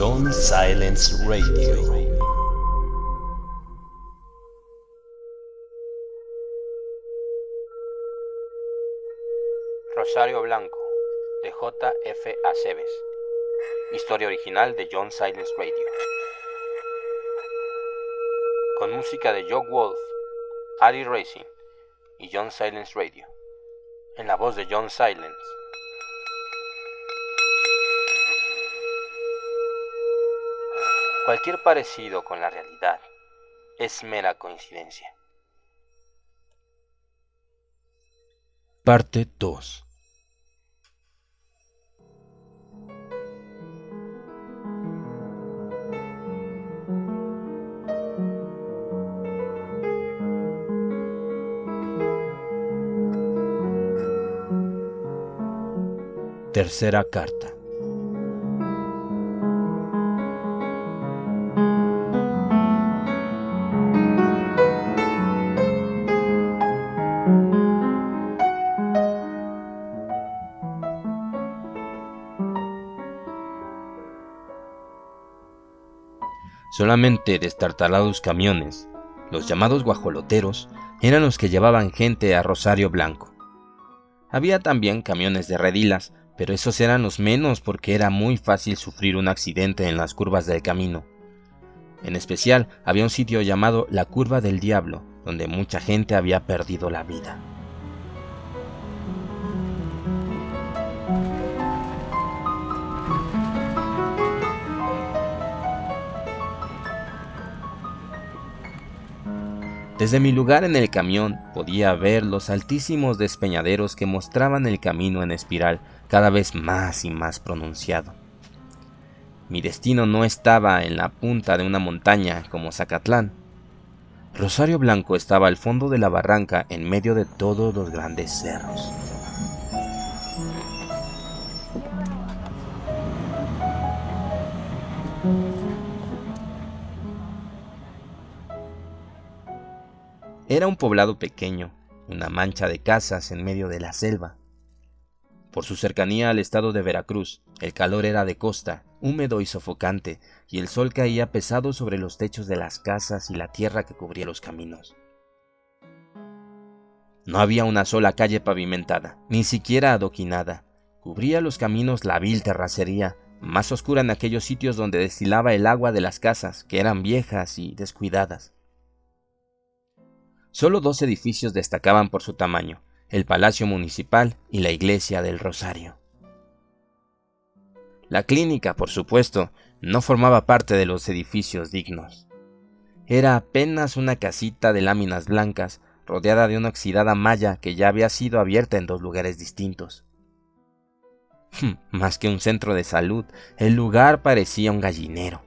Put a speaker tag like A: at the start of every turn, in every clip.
A: John Silence Radio.
B: Rosario Blanco, de J. F. Aceves. Historia original de John Silence Radio. Con música de Joe Wolf, Ari Racing y John Silence Radio. En la voz de John Silence. Cualquier parecido con la realidad es mera coincidencia.
A: Parte 2. Tercera carta. Solamente destartalados camiones, los llamados guajoloteros, eran los que llevaban gente a Rosario Blanco. Había también camiones de redilas, pero esos eran los menos porque era muy fácil sufrir un accidente en las curvas del camino. En especial, había un sitio llamado la Curva del Diablo, donde mucha gente había perdido la vida. Desde mi lugar en el camión podía ver los altísimos despeñaderos que mostraban el camino en espiral cada vez más y más pronunciado. Mi destino no estaba en la punta de una montaña como Zacatlán. Rosario Blanco estaba al fondo de la barranca en medio de todos los grandes cerros. Era un poblado pequeño, una mancha de casas en medio de la selva. Por su cercanía al estado de Veracruz, el calor era de costa, húmedo y sofocante, y el sol caía pesado sobre los techos de las casas y la tierra que cubría los caminos. No había una sola calle pavimentada, ni siquiera adoquinada. Cubría los caminos la vil terracería, más oscura en aquellos sitios donde destilaba el agua de las casas, que eran viejas y descuidadas. Solo 2 edificios destacaban por su tamaño, el Palacio Municipal y la Iglesia del Rosario. La clínica, por supuesto, no formaba parte de los edificios dignos. Era apenas una casita de láminas blancas, rodeada de una oxidada malla que ya había sido abierta en 2 lugares distintos. Más que un centro de salud, el lugar parecía un gallinero.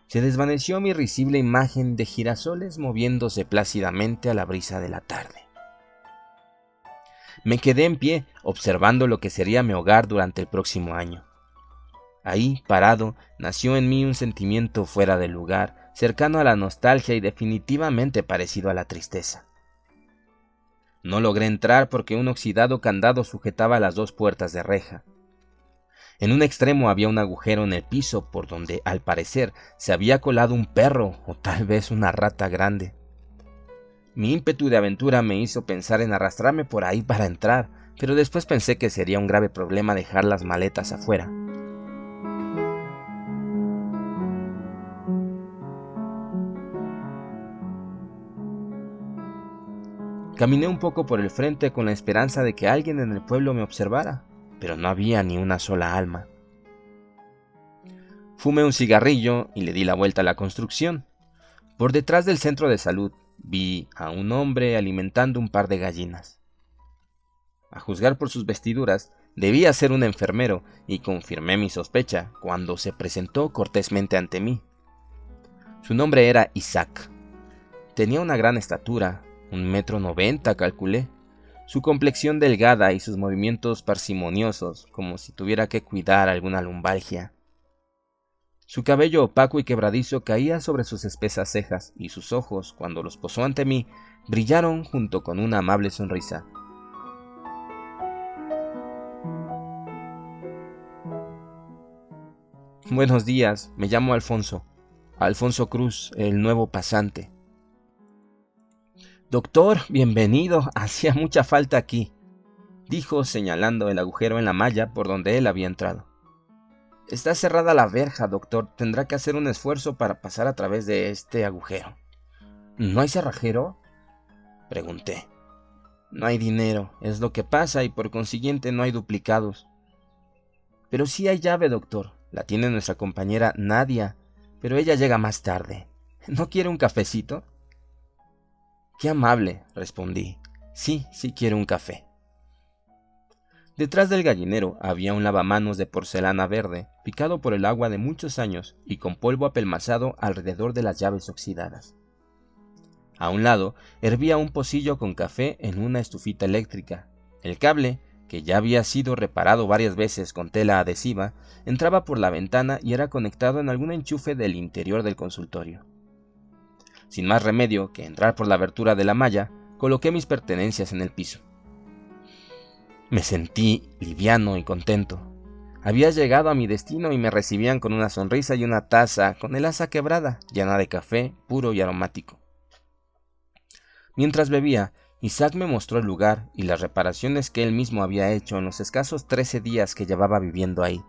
A: Se desvaneció mi risible imagen de girasoles moviéndose plácidamente a la brisa de la tarde. Me quedé en pie, observando lo que sería mi hogar durante el próximo año. Ahí, parado, nació en mí un sentimiento fuera de lugar, cercano a la nostalgia y definitivamente parecido a la tristeza. No logré entrar porque un oxidado candado sujetaba las 2 puertas de reja. En un extremo había un agujero en el piso por donde, al parecer, se había colado un perro o tal vez una rata grande. Mi ímpetu de aventura me hizo pensar en arrastrarme por ahí para entrar, pero después pensé que sería un grave problema dejar las maletas afuera. Caminé un poco por el frente con la esperanza de que alguien en el pueblo me observara, pero no había ni una sola alma. Fumé un cigarrillo y le di la vuelta a la construcción. Por detrás del centro de salud vi a un hombre alimentando un par de gallinas. A juzgar por sus vestiduras, debía ser un enfermero y confirmé mi sospecha cuando se presentó cortésmente ante mí. Su nombre era Isaac. Tenía una gran estatura, 1,90 m calculé. Su complexión delgada y sus movimientos parsimoniosos, como si tuviera que cuidar alguna lumbalgia. Su cabello opaco y quebradizo caía sobre sus espesas cejas, y sus ojos, cuando los posó ante mí, brillaron junto con una amable sonrisa. Buenos días, me llamo Alfonso. Alfonso Cruz, el nuevo pasante. Doctor, bienvenido, hacía mucha falta aquí, dijo señalando el agujero en la malla por donde él había entrado. Está cerrada la verja, doctor, tendrá que hacer un esfuerzo para pasar a través de este agujero. ¿No hay cerrajero?, pregunté. No hay dinero, es lo que pasa, y por consiguiente no hay duplicados. Pero sí hay llave, doctor, la tiene nuestra compañera Nadia, pero ella llega más tarde. ¿No quiere un cafecito? Qué amable, respondí. Sí quiero un café. Detrás del gallinero había un lavamanos de porcelana verde, picado por el agua de muchos años y con polvo apelmazado alrededor de las llaves oxidadas. A un lado hervía un pocillo con café en una estufita eléctrica. El cable, que ya había sido reparado varias veces con tela adhesiva, entraba por la ventana y era conectado en algún enchufe del interior del consultorio. Sin más remedio que entrar por la abertura de la malla, coloqué mis pertenencias en el piso. Me sentí liviano y contento. Había llegado a mi destino y me recibían con una sonrisa y una taza con el asa quebrada, llena de café puro y aromático. Mientras bebía, Isaac me mostró el lugar y las reparaciones que él mismo había hecho en los escasos 13 días que llevaba viviendo ahí.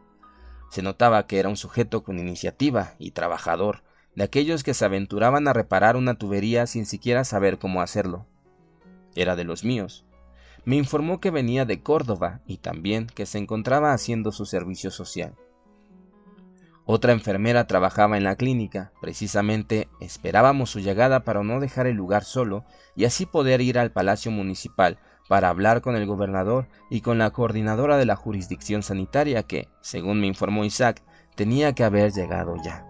A: Se notaba que era un sujeto con iniciativa y trabajador, de aquellos que se aventuraban a reparar una tubería sin siquiera saber cómo hacerlo. Era de los míos. Me informó que venía de Córdoba y también que se encontraba haciendo su servicio social. Otra enfermera trabajaba en la clínica. Precisamente esperábamos su llegada para no dejar el lugar solo y así poder ir al Palacio Municipal para hablar con el gobernador y con la coordinadora de la jurisdicción sanitaria que, según me informó Isaac, tenía que haber llegado ya.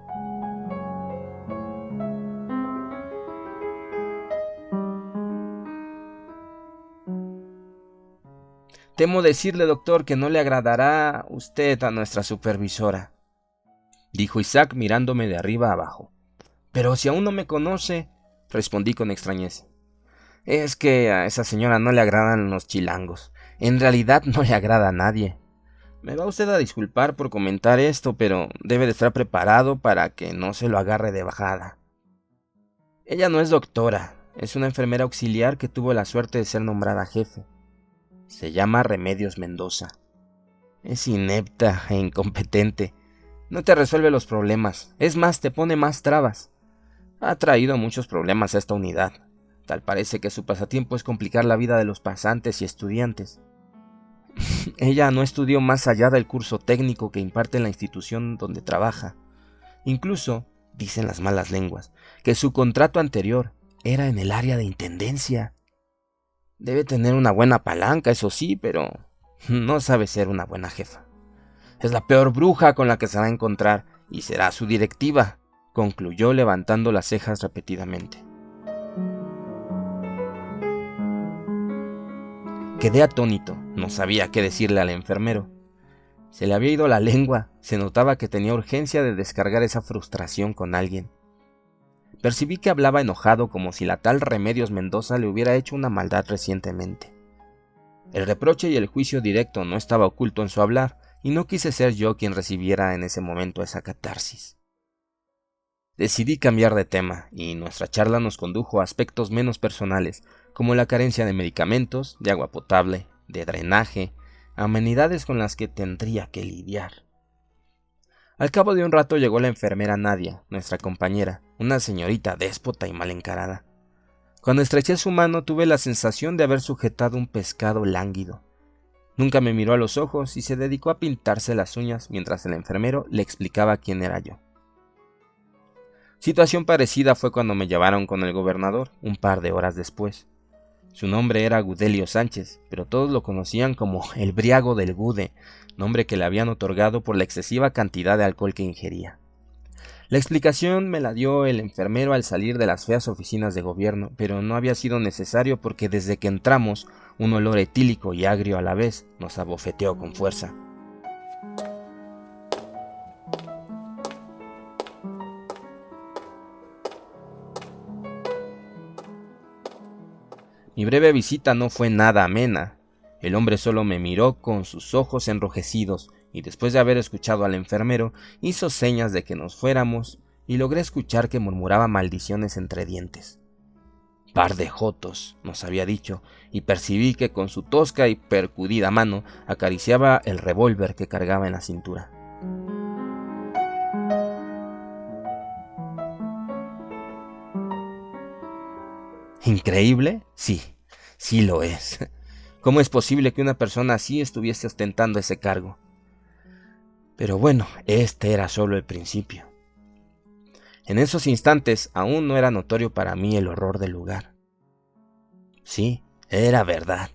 A: Temo decirle, doctor, que no le agradará usted a nuestra supervisora, dijo Isaac mirándome de arriba abajo. Pero si aún no me conoce, respondí con extrañeza. Es que a esa señora no le agradan los chilangos. En realidad no le agrada a nadie. Me va usted a disculpar por comentar esto, pero debe de estar preparado para que no se lo agarre de bajada. Ella no es doctora, es una enfermera auxiliar que tuvo la suerte de ser nombrada jefe. Se llama Remedios Mendoza. Es inepta e incompetente. No te resuelve los problemas, es más, te pone más trabas. Ha traído muchos problemas a esta unidad. Tal parece que su pasatiempo es complicar la vida de los pasantes y estudiantes. Ella no estudió más allá del curso técnico que imparte en la institución donde trabaja. Incluso, dicen las malas lenguas, que su contrato anterior era en el área de intendencia. Debe tener una buena palanca, eso sí, pero no sabe ser una buena jefa. Es la peor bruja con la que se va a encontrar y será su directiva, concluyó levantando las cejas repetidamente. Quedé atónito, no sabía qué decirle al enfermero. Se le había ido la lengua, se notaba que tenía urgencia de descargar esa frustración con alguien. Percibí que hablaba enojado como si la tal Remedios Mendoza le hubiera hecho una maldad recientemente. El reproche y el juicio directo no estaba oculto en su hablar, y no quise ser yo quien recibiera en ese momento esa catarsis. Decidí cambiar de tema, y nuestra charla nos condujo a aspectos menos personales, como la carencia de medicamentos, de agua potable, de drenaje, amenidades con las que tendría que lidiar. Al cabo de un rato llegó la enfermera Nadia, nuestra compañera, una señorita déspota y mal encarada. Cuando estreché su mano tuve la sensación de haber sujetado un pescado lánguido. Nunca me miró a los ojos y se dedicó a pintarse las uñas mientras el enfermero le explicaba quién era yo. Situación parecida fue cuando me llevaron con el gobernador un par de horas después. Su nombre era Gudelio Sánchez, pero todos lo conocían como el Briago del Gude, nombre que le habían otorgado por la excesiva cantidad de alcohol que ingería. La explicación me la dio el enfermero al salir de las feas oficinas de gobierno, pero no había sido necesario porque desde que entramos, un olor etílico y agrio a la vez nos abofeteó con fuerza. Mi breve visita no fue nada amena. El hombre solo me miró con sus ojos enrojecidos y después de haber escuchado al enfermero, hizo señas de que nos fuéramos y logré escuchar que murmuraba maldiciones entre dientes. Par de jotos, nos había dicho, y percibí que con su tosca y percudida mano acariciaba el revólver que cargaba en la cintura. ¿Increíble? Sí lo es. ¿Cómo es posible que una persona así estuviese ostentando ese cargo? Pero bueno, este era solo el principio. En esos instantes aún no era notorio para mí el horror del lugar. Sí, era verdad.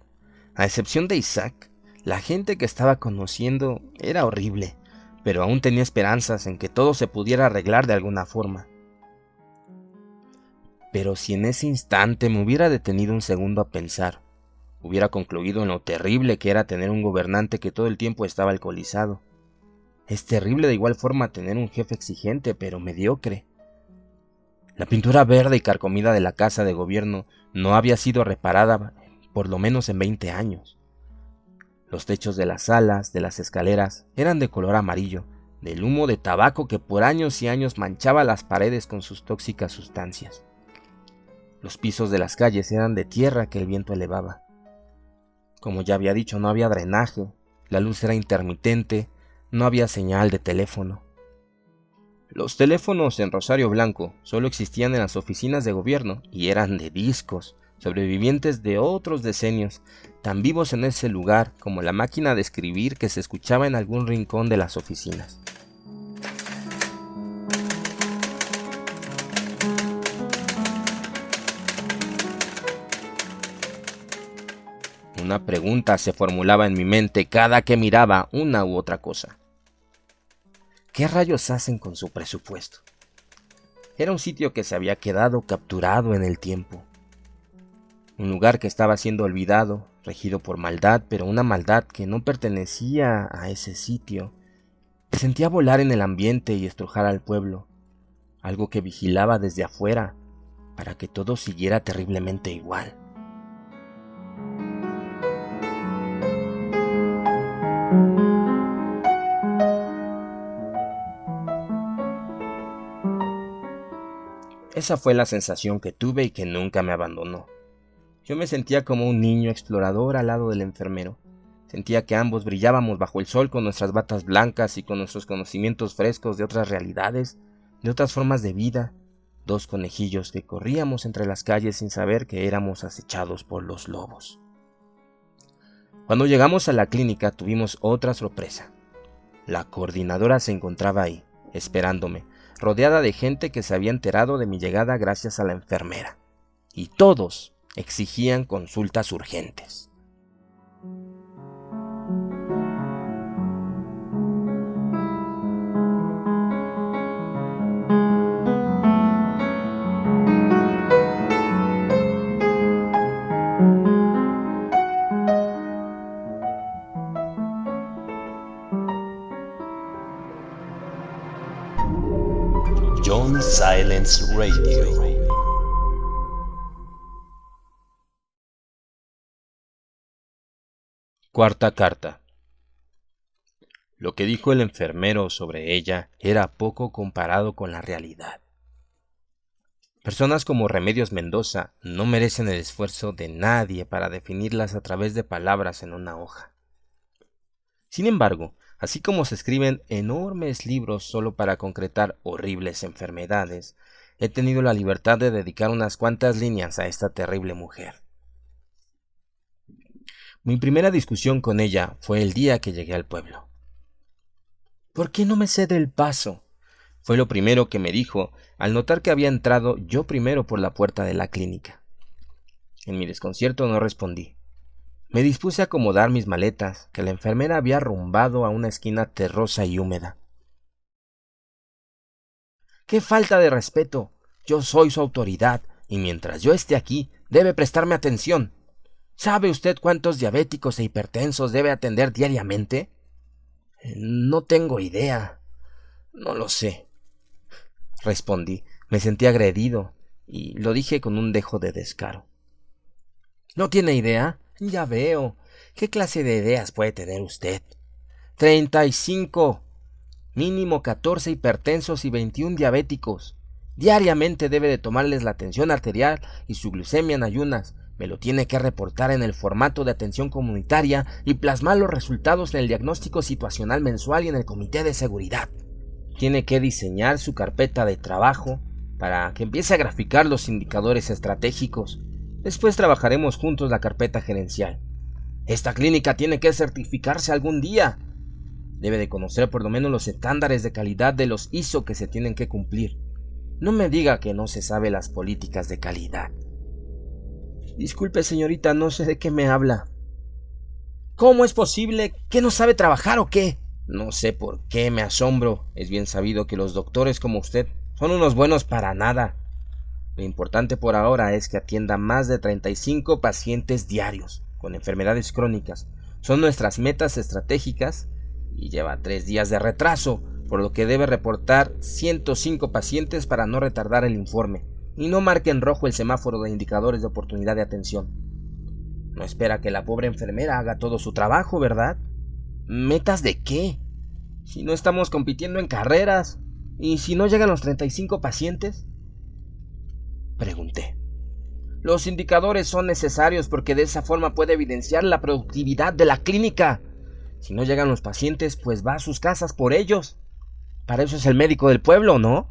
A: A excepción de Isaac, la gente que estaba conociendo era horrible, pero aún tenía esperanzas en que todo se pudiera arreglar de alguna forma. Pero si en ese instante me hubiera detenido un segundo a pensar, hubiera concluido en lo terrible que era tener un gobernante que todo el tiempo estaba alcoholizado. Es terrible de igual forma tener un jefe exigente, pero mediocre. La pintura verde y carcomida de la casa de gobierno no había sido reparada por lo menos en 20 años. Los techos de las salas, de las escaleras, eran de color amarillo, del humo de tabaco que por años y años manchaba las paredes con sus tóxicas sustancias. Los pisos de las calles eran de tierra que el viento elevaba. Como ya había dicho, no había drenaje, la luz era intermitente, no había señal de teléfono. Los teléfonos en Rosario Blanco solo existían en las oficinas de gobierno y eran de discos, sobrevivientes de otros decenios, tan vivos en ese lugar como la máquina de escribir que se escuchaba en algún rincón de las oficinas. Una pregunta se formulaba en mi mente cada que miraba una u otra cosa. ¿Qué rayos hacen con su presupuesto? Era un sitio que se había quedado capturado en el tiempo. Un lugar que estaba siendo olvidado, regido por maldad, pero una maldad que no pertenecía a ese sitio. Sentía volar en el ambiente y estrujar al pueblo, algo que vigilaba desde afuera, para que todo siguiera terriblemente igual. Esa fue la sensación que tuve y que nunca me abandonó. Yo me sentía como un niño explorador al lado del enfermero. Sentía que ambos brillábamos bajo el sol con nuestras batas blancas y con nuestros conocimientos frescos de otras realidades, de otras formas de vida, dos conejillos que corríamos entre las calles sin saber que éramos acechados por los lobos. Cuando llegamos a la clínica tuvimos otra sorpresa. La coordinadora se encontraba ahí, esperándome, rodeada de gente que se había enterado de mi llegada gracias a la enfermera. Y todos exigían consultas urgentes.
C: John Silence Radio.
A: Cuarta carta. Lo que dijo el enfermero sobre ella era poco comparado con la realidad. Personas como Remedios Mendoza no merecen el esfuerzo de nadie para definirlas a través de palabras en una hoja. Sin embargo, así como se escriben enormes libros solo para concretar horribles enfermedades, he tenido la libertad de dedicar unas cuantas líneas a esta terrible mujer. Mi primera discusión con ella fue el día que llegué al pueblo. ¿Por qué no me cede el paso?, fue lo primero que me dijo al notar que había entrado yo primero por la puerta de la clínica. En mi desconcierto no respondí. Me dispuse a acomodar mis maletas, que la enfermera había arrumbado a una esquina terrosa y húmeda. ¡Qué falta de respeto! Yo soy su autoridad, y mientras yo esté aquí, debe prestarme atención. ¿Sabe usted cuántos diabéticos e hipertensos debe atender diariamente? No tengo idea. No lo sé, respondí. Me sentí agredido, y lo dije con un dejo de descaro. ¿No tiene idea? Ya veo. ¿Qué clase de ideas puede tener usted? 35. Mínimo 14 hipertensos y 21 diabéticos. Diariamente debe de tomarles la tensión arterial y su glucemia en ayunas. Me lo tiene que reportar en el formato de atención comunitaria y plasmar los resultados en el diagnóstico situacional mensual y en el comité de seguridad. Tiene que diseñar su carpeta de trabajo para que empiece a graficar los indicadores estratégicos. Después trabajaremos juntos la carpeta gerencial. Esta clínica tiene que certificarse algún día. Debe de conocer por lo menos los estándares de calidad de los ISO que se tienen que cumplir. No me diga que no se sabe las políticas de calidad. Disculpe, señorita, no sé de qué me habla. ¿Cómo es posible? ¿Que no sabe trabajar o qué? No sé por qué me asombro. Es bien sabido que los doctores como usted son unos buenos para nada. Lo importante por ahora es que atienda más de 35 pacientes diarios con enfermedades crónicas. Son nuestras metas estratégicas y lleva 3 días de retraso, por lo que debe reportar 105 pacientes para no retardar el informe y no marque en rojo el semáforo de indicadores de oportunidad de atención. No espera que la pobre enfermera haga todo su trabajo, ¿verdad? ¿Metas de qué? Si no estamos compitiendo en carreras, ¿y si no llegan los 35 pacientes? Pregunté. Los indicadores son necesarios porque de esa forma puede evidenciar la productividad de la clínica. Si no llegan los pacientes, pues va a sus casas por ellos. Para eso es el médico del pueblo, ¿no?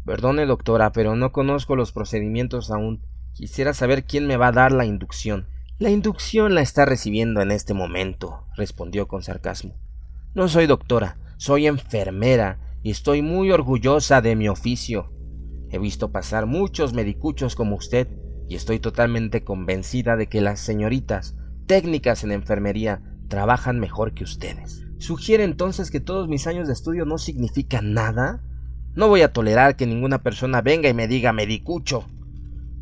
A: Perdone, doctora, pero no conozco los procedimientos aún. Quisiera saber quién me va a dar la inducción. La inducción la está recibiendo en este momento, respondió con sarcasmo. No soy doctora, soy enfermera y estoy muy orgullosa de mi oficio. He visto pasar muchos medicuchos como usted y estoy totalmente convencida de que las señoritas técnicas en enfermería trabajan mejor que ustedes. ¿Sugiere entonces que todos mis años de estudio no significan nada? No voy a tolerar que ninguna persona venga y me diga medicucho.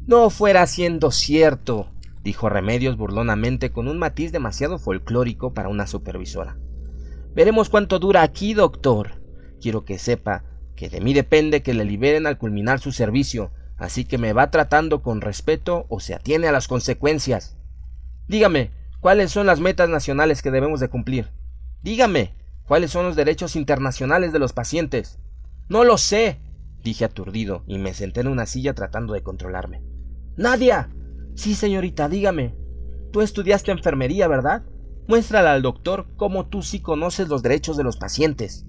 A: No fuera siendo cierto, dijo Remedios burlonamente con un matiz demasiado folclórico para una supervisora. Veremos cuánto dura aquí, doctor. Quiero que sepa que de mí depende que le liberen al culminar su servicio, así que me va tratando con respeto o se atiene a las consecuencias. Dígame, ¿cuáles son las metas nacionales que debemos de cumplir? Dígame, ¿cuáles son los derechos internacionales de los pacientes? No lo sé, dije aturdido y me senté en una silla tratando de controlarme. Nadia. Sí, señorita, dígame. Tú estudiaste enfermería, ¿verdad? Muéstrale al doctor cómo tú sí conoces los derechos de los pacientes.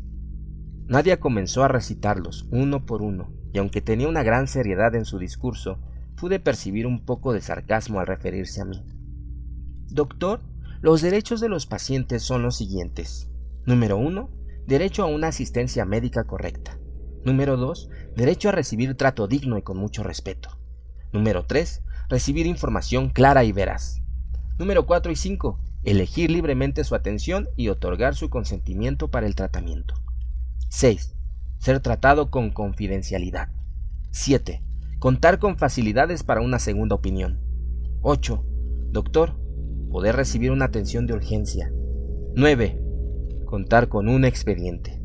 A: Nadia comenzó a recitarlos uno por uno, y aunque tenía una gran seriedad en su discurso, pude percibir un poco de sarcasmo al referirse a mí. Doctor, los derechos de los pacientes son los siguientes. Número 1, derecho a una asistencia médica correcta. Número 2, derecho a recibir trato digno y con mucho respeto. Número 3, recibir información clara y veraz. Número 4 y 5, elegir libremente su atención y otorgar su consentimiento para el tratamiento. 6. Ser tratado con confidencialidad. 7. Contar con facilidades para una segunda opinión. 8. Doctor, poder recibir una atención de urgencia. 9. Contar con un expediente.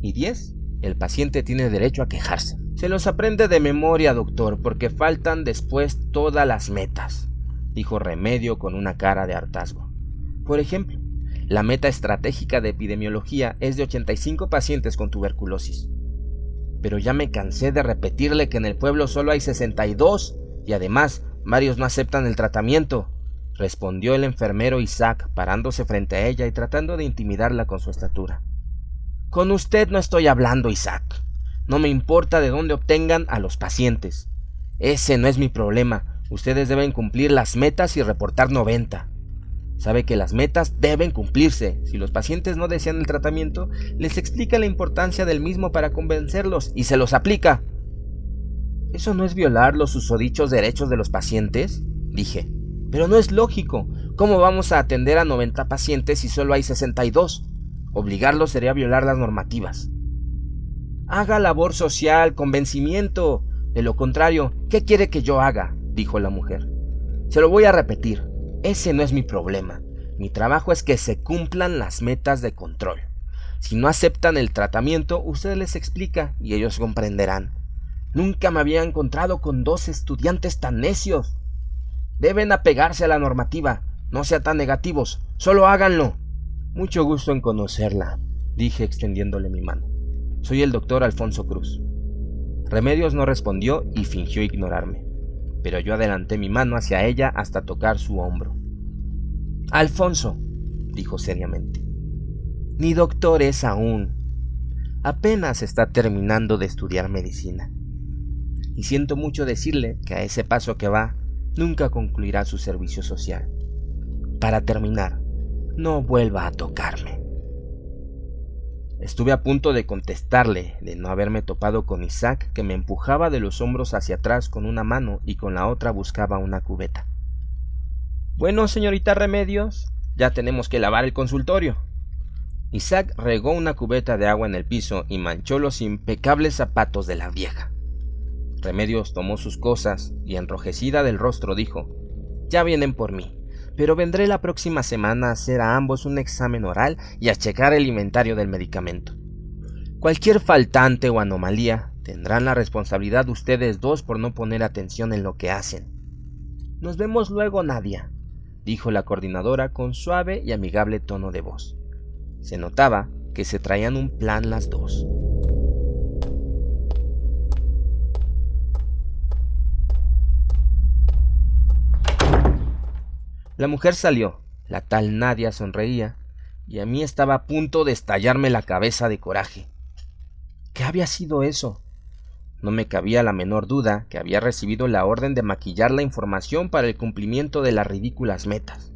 A: Y 10. El paciente tiene derecho a quejarse. Se los aprende de memoria, doctor, porque faltan después todas las metas, dijo Remedio con una cara de hartazgo. Por ejemplo, la meta estratégica de epidemiología es de 85 pacientes con tuberculosis. Pero ya me cansé de repetirle que en el pueblo solo hay 62 y además varios no aceptan el tratamiento, respondió el enfermero Isaac, parándose frente a ella y tratando de intimidarla con su estatura. Con usted no estoy hablando, Isaac. No me importa de dónde obtengan a los pacientes. Ese no es mi problema. Ustedes deben cumplir las metas y reportar 90. Sabe que las metas deben cumplirse. Si los pacientes no desean el tratamiento, les explica la importancia del mismo para convencerlos y se los aplica. ¿Eso no es violar los susodichos derechos de los pacientes?, dije. Pero no es lógico. ¿Cómo vamos a atender a 90 pacientes si solo hay 62? Obligarlos sería violar las normativas. Haga labor social, convencimiento. De lo contrario, ¿qué quiere que yo haga?, dijo la mujer. Se lo voy a repetir. Ese no es mi problema. Mi trabajo es que se cumplan las metas de control. Si no aceptan el tratamiento, usted les explica y ellos comprenderán. Nunca me había encontrado con 2 estudiantes tan necios. Deben apegarse a la normativa. No sean tan negativos. Solo háganlo. Mucho gusto en conocerla, dije extendiéndole mi mano. Soy el doctor Alfonso Cruz. Remedios no respondió y fingió ignorarme, pero yo adelanté mi mano hacia ella hasta tocar su hombro. Alfonso, dijo seriamente, ni doctor es aún. Apenas está terminando de estudiar medicina. Y siento mucho decirle que a ese paso que va, nunca concluirá su servicio social. Para terminar, no vuelva a tocarme. Estuve a punto de contestarle de no haberme topado con Isaac, que me empujaba de los hombros hacia atrás con una mano y con la otra buscaba una cubeta. Bueno, señorita Remedios, ya tenemos que lavar el consultorio. Isaac regó una cubeta de agua en el piso y manchó los impecables zapatos de la vieja. Remedios tomó sus cosas y, enrojecida del rostro, dijo: Ya vienen por mí, pero vendré la próxima semana a hacer a ambos un examen oral y a checar el inventario del medicamento. Cualquier faltante o anomalía tendrán la responsabilidad ustedes dos por no poner atención en lo que hacen. Nos vemos luego, Nadia, dijo la coordinadora con suave y amigable tono de voz. Se notaba que se traían un plan las dos. La mujer salió, la tal Nadia sonreía, y a mí estaba a punto de estallarme la cabeza de coraje. ¿Qué había sido eso? No me cabía la menor duda que había recibido la orden de maquillar la información para el cumplimiento de las ridículas metas,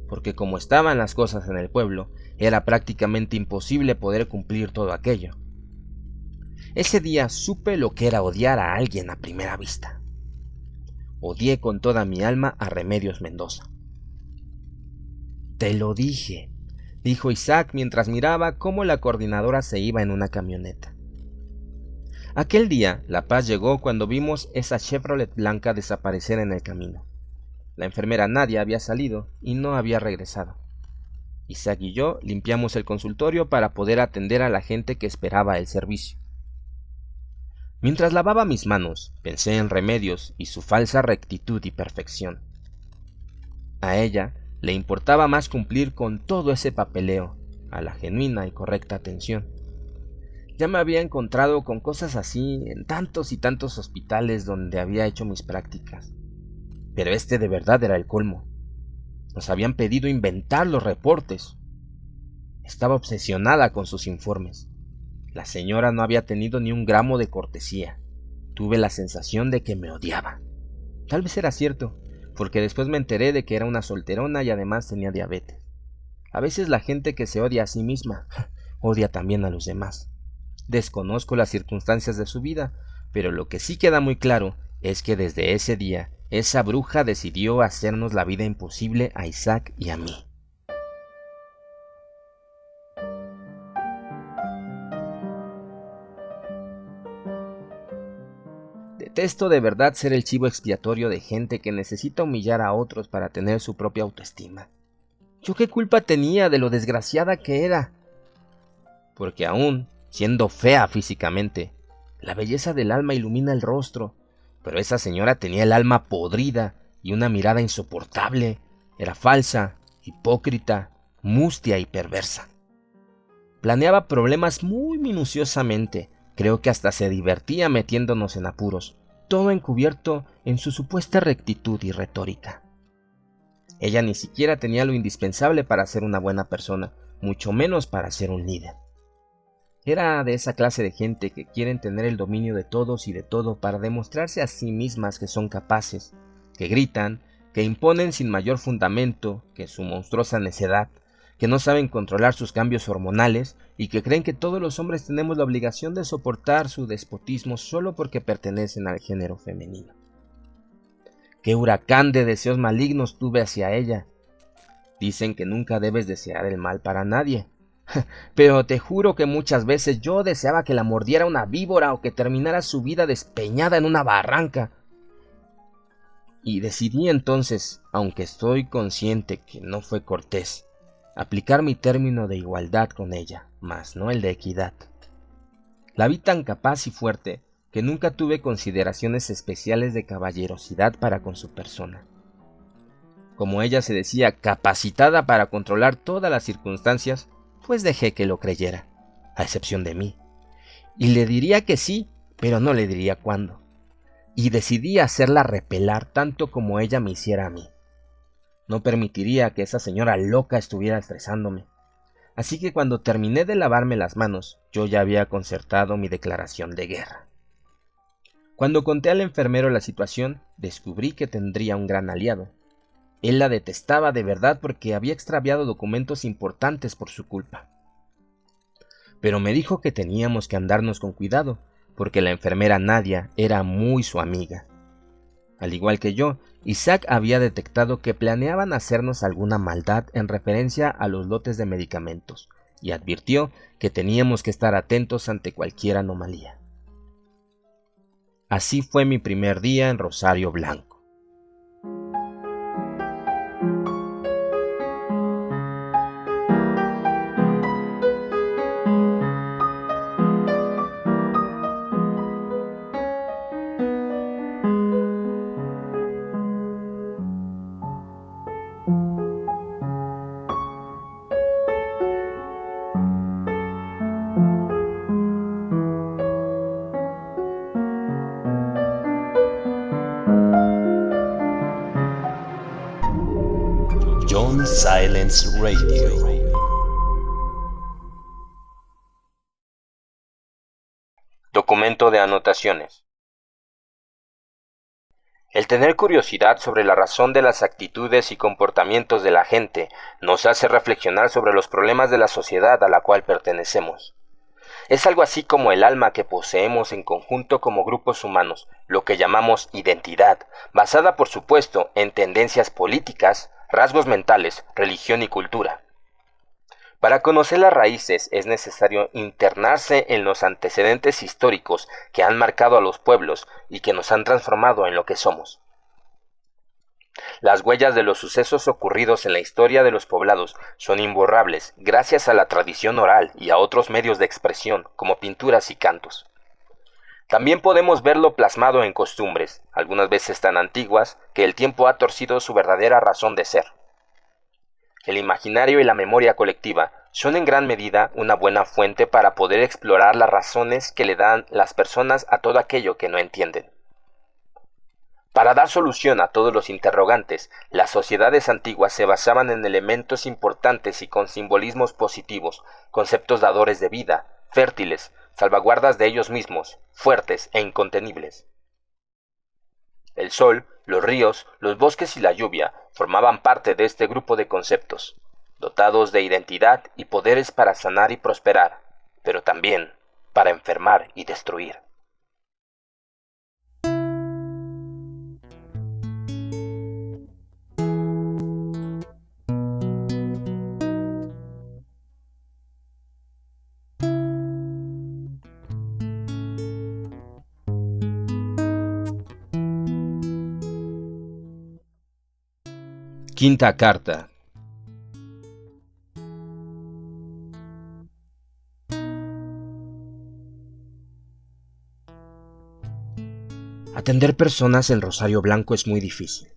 A: porque como estaban las cosas en el pueblo, era prácticamente imposible poder cumplir todo aquello. Ese día supe lo que era odiar a alguien a primera vista. Odié con toda mi alma a Remedios Mendoza. Te lo dije, dijo Isaac mientras miraba cómo la coordinadora se iba en una camioneta. Aquel día, la paz llegó cuando vimos esa Chevrolet blanca desaparecer en el camino. La enfermera Nadia había salido y no había regresado. Isaac y yo limpiamos el consultorio para poder atender a la gente que esperaba el servicio. Mientras lavaba mis manos, pensé en Remedios y su falsa rectitud y perfección. A ella le importaba más cumplir con todo ese papeleo, a la genuina y correcta atención. Ya me había encontrado con cosas así en tantos y tantos hospitales donde había hecho mis prácticas. Pero este de verdad era el colmo. Nos habían pedido inventar los reportes. Estaba obsesionada con sus informes. La señora no había tenido ni un gramo de cortesía. Tuve la sensación de que me odiaba. Tal vez era cierto, porque después me enteré de que era una solterona y además tenía diabetes. A veces la gente que se odia a sí misma, odia también a los demás. Desconozco las circunstancias de su vida, pero lo que sí queda muy claro es que desde ese día, esa bruja decidió hacernos la vida imposible a Isaac y a mí. Detesto de verdad ser el chivo expiatorio de gente que necesita humillar a otros para tener su propia autoestima. ¿Yo qué culpa tenía de lo desgraciada que era? Porque aún, siendo fea físicamente, la belleza del alma ilumina el rostro, pero esa señora tenía el alma podrida y una mirada insoportable. Era falsa, hipócrita, mustia y perversa. Planeaba problemas muy minuciosamente, creo que hasta se divertía metiéndonos en apuros, todo encubierto en su supuesta rectitud y retórica. Ella ni siquiera tenía lo indispensable para ser una buena persona, mucho menos para ser un líder. Era de esa clase de gente que quieren tener el dominio de todos y de todo para demostrarse a sí mismas que son capaces, que gritan, que imponen sin mayor fundamento que su monstruosa necedad, que no saben controlar sus cambios hormonales y que creen que todos los hombres tenemos la obligación de soportar su despotismo solo porque pertenecen al género femenino. ¡Qué huracán de deseos malignos tuve hacia ella! Dicen que nunca debes desear el mal para nadie. Pero te juro que muchas veces yo deseaba que la mordiera una víbora o que terminara su vida despeñada en una barranca. Y decidí entonces, aunque estoy consciente que no fue cortés, aplicar mi término de igualdad con ella, mas no el de equidad. La vi tan capaz y fuerte que nunca tuve consideraciones especiales de caballerosidad para con su persona. Como ella se decía capacitada para controlar todas las circunstancias, pues dejé que lo creyera, a excepción de mí. Y le diría que sí, pero no le diría cuándo. Y decidí hacerla repelar tanto como ella me hiciera a mí. No permitiría que esa señora loca estuviera estresándome. Así que cuando terminé de lavarme las manos, yo ya había concertado mi declaración de guerra. Cuando conté al enfermero la situación, descubrí que tendría un gran aliado. Él la detestaba de verdad porque había extraviado documentos importantes por su culpa. Pero me dijo que teníamos que andarnos con cuidado, porque la enfermera Nadia era muy su amiga. Al igual que yo, Isaac había detectado que planeaban hacernos alguna maldad en referencia a los lotes de medicamentos, y advirtió que teníamos que estar atentos ante cualquier anomalía. Así fue mi primer día en Rosario Blanco.
C: John Silence Radio.
B: Documento de anotaciones. El tener curiosidad sobre la razón de las actitudes y comportamientos de la gente nos hace reflexionar sobre los problemas de la sociedad a la cual pertenecemos. Es algo así como el alma que poseemos en conjunto como grupos humanos, lo que llamamos identidad, basada por supuesto en tendencias políticas, rasgos mentales, religión y cultura. Para conocer las raíces es necesario internarse en los antecedentes históricos que han marcado a los pueblos y que nos han transformado en lo que somos. Las huellas de los sucesos ocurridos en la historia de los poblados son imborrables gracias a la tradición oral y a otros medios de expresión como pinturas y cantos. También podemos verlo plasmado en costumbres, algunas veces tan antiguas que el tiempo ha torcido su verdadera razón de ser. El imaginario y la memoria colectiva son en gran medida una buena fuente para poder explorar las razones que le dan las personas a todo aquello que no entienden. Para dar solución a todos los interrogantes, las sociedades antiguas se basaban en elementos importantes y con simbolismos positivos, conceptos dadores de vida, fértiles, salvaguardas de ellos mismos, fuertes e incontenibles. El sol, los ríos, los bosques y la lluvia formaban parte de este grupo de conceptos, dotados de identidad y poderes para sanar y prosperar, pero también para enfermar y destruir.
A: Quinta carta. Atender personas en Rosario Blanco es muy difícil.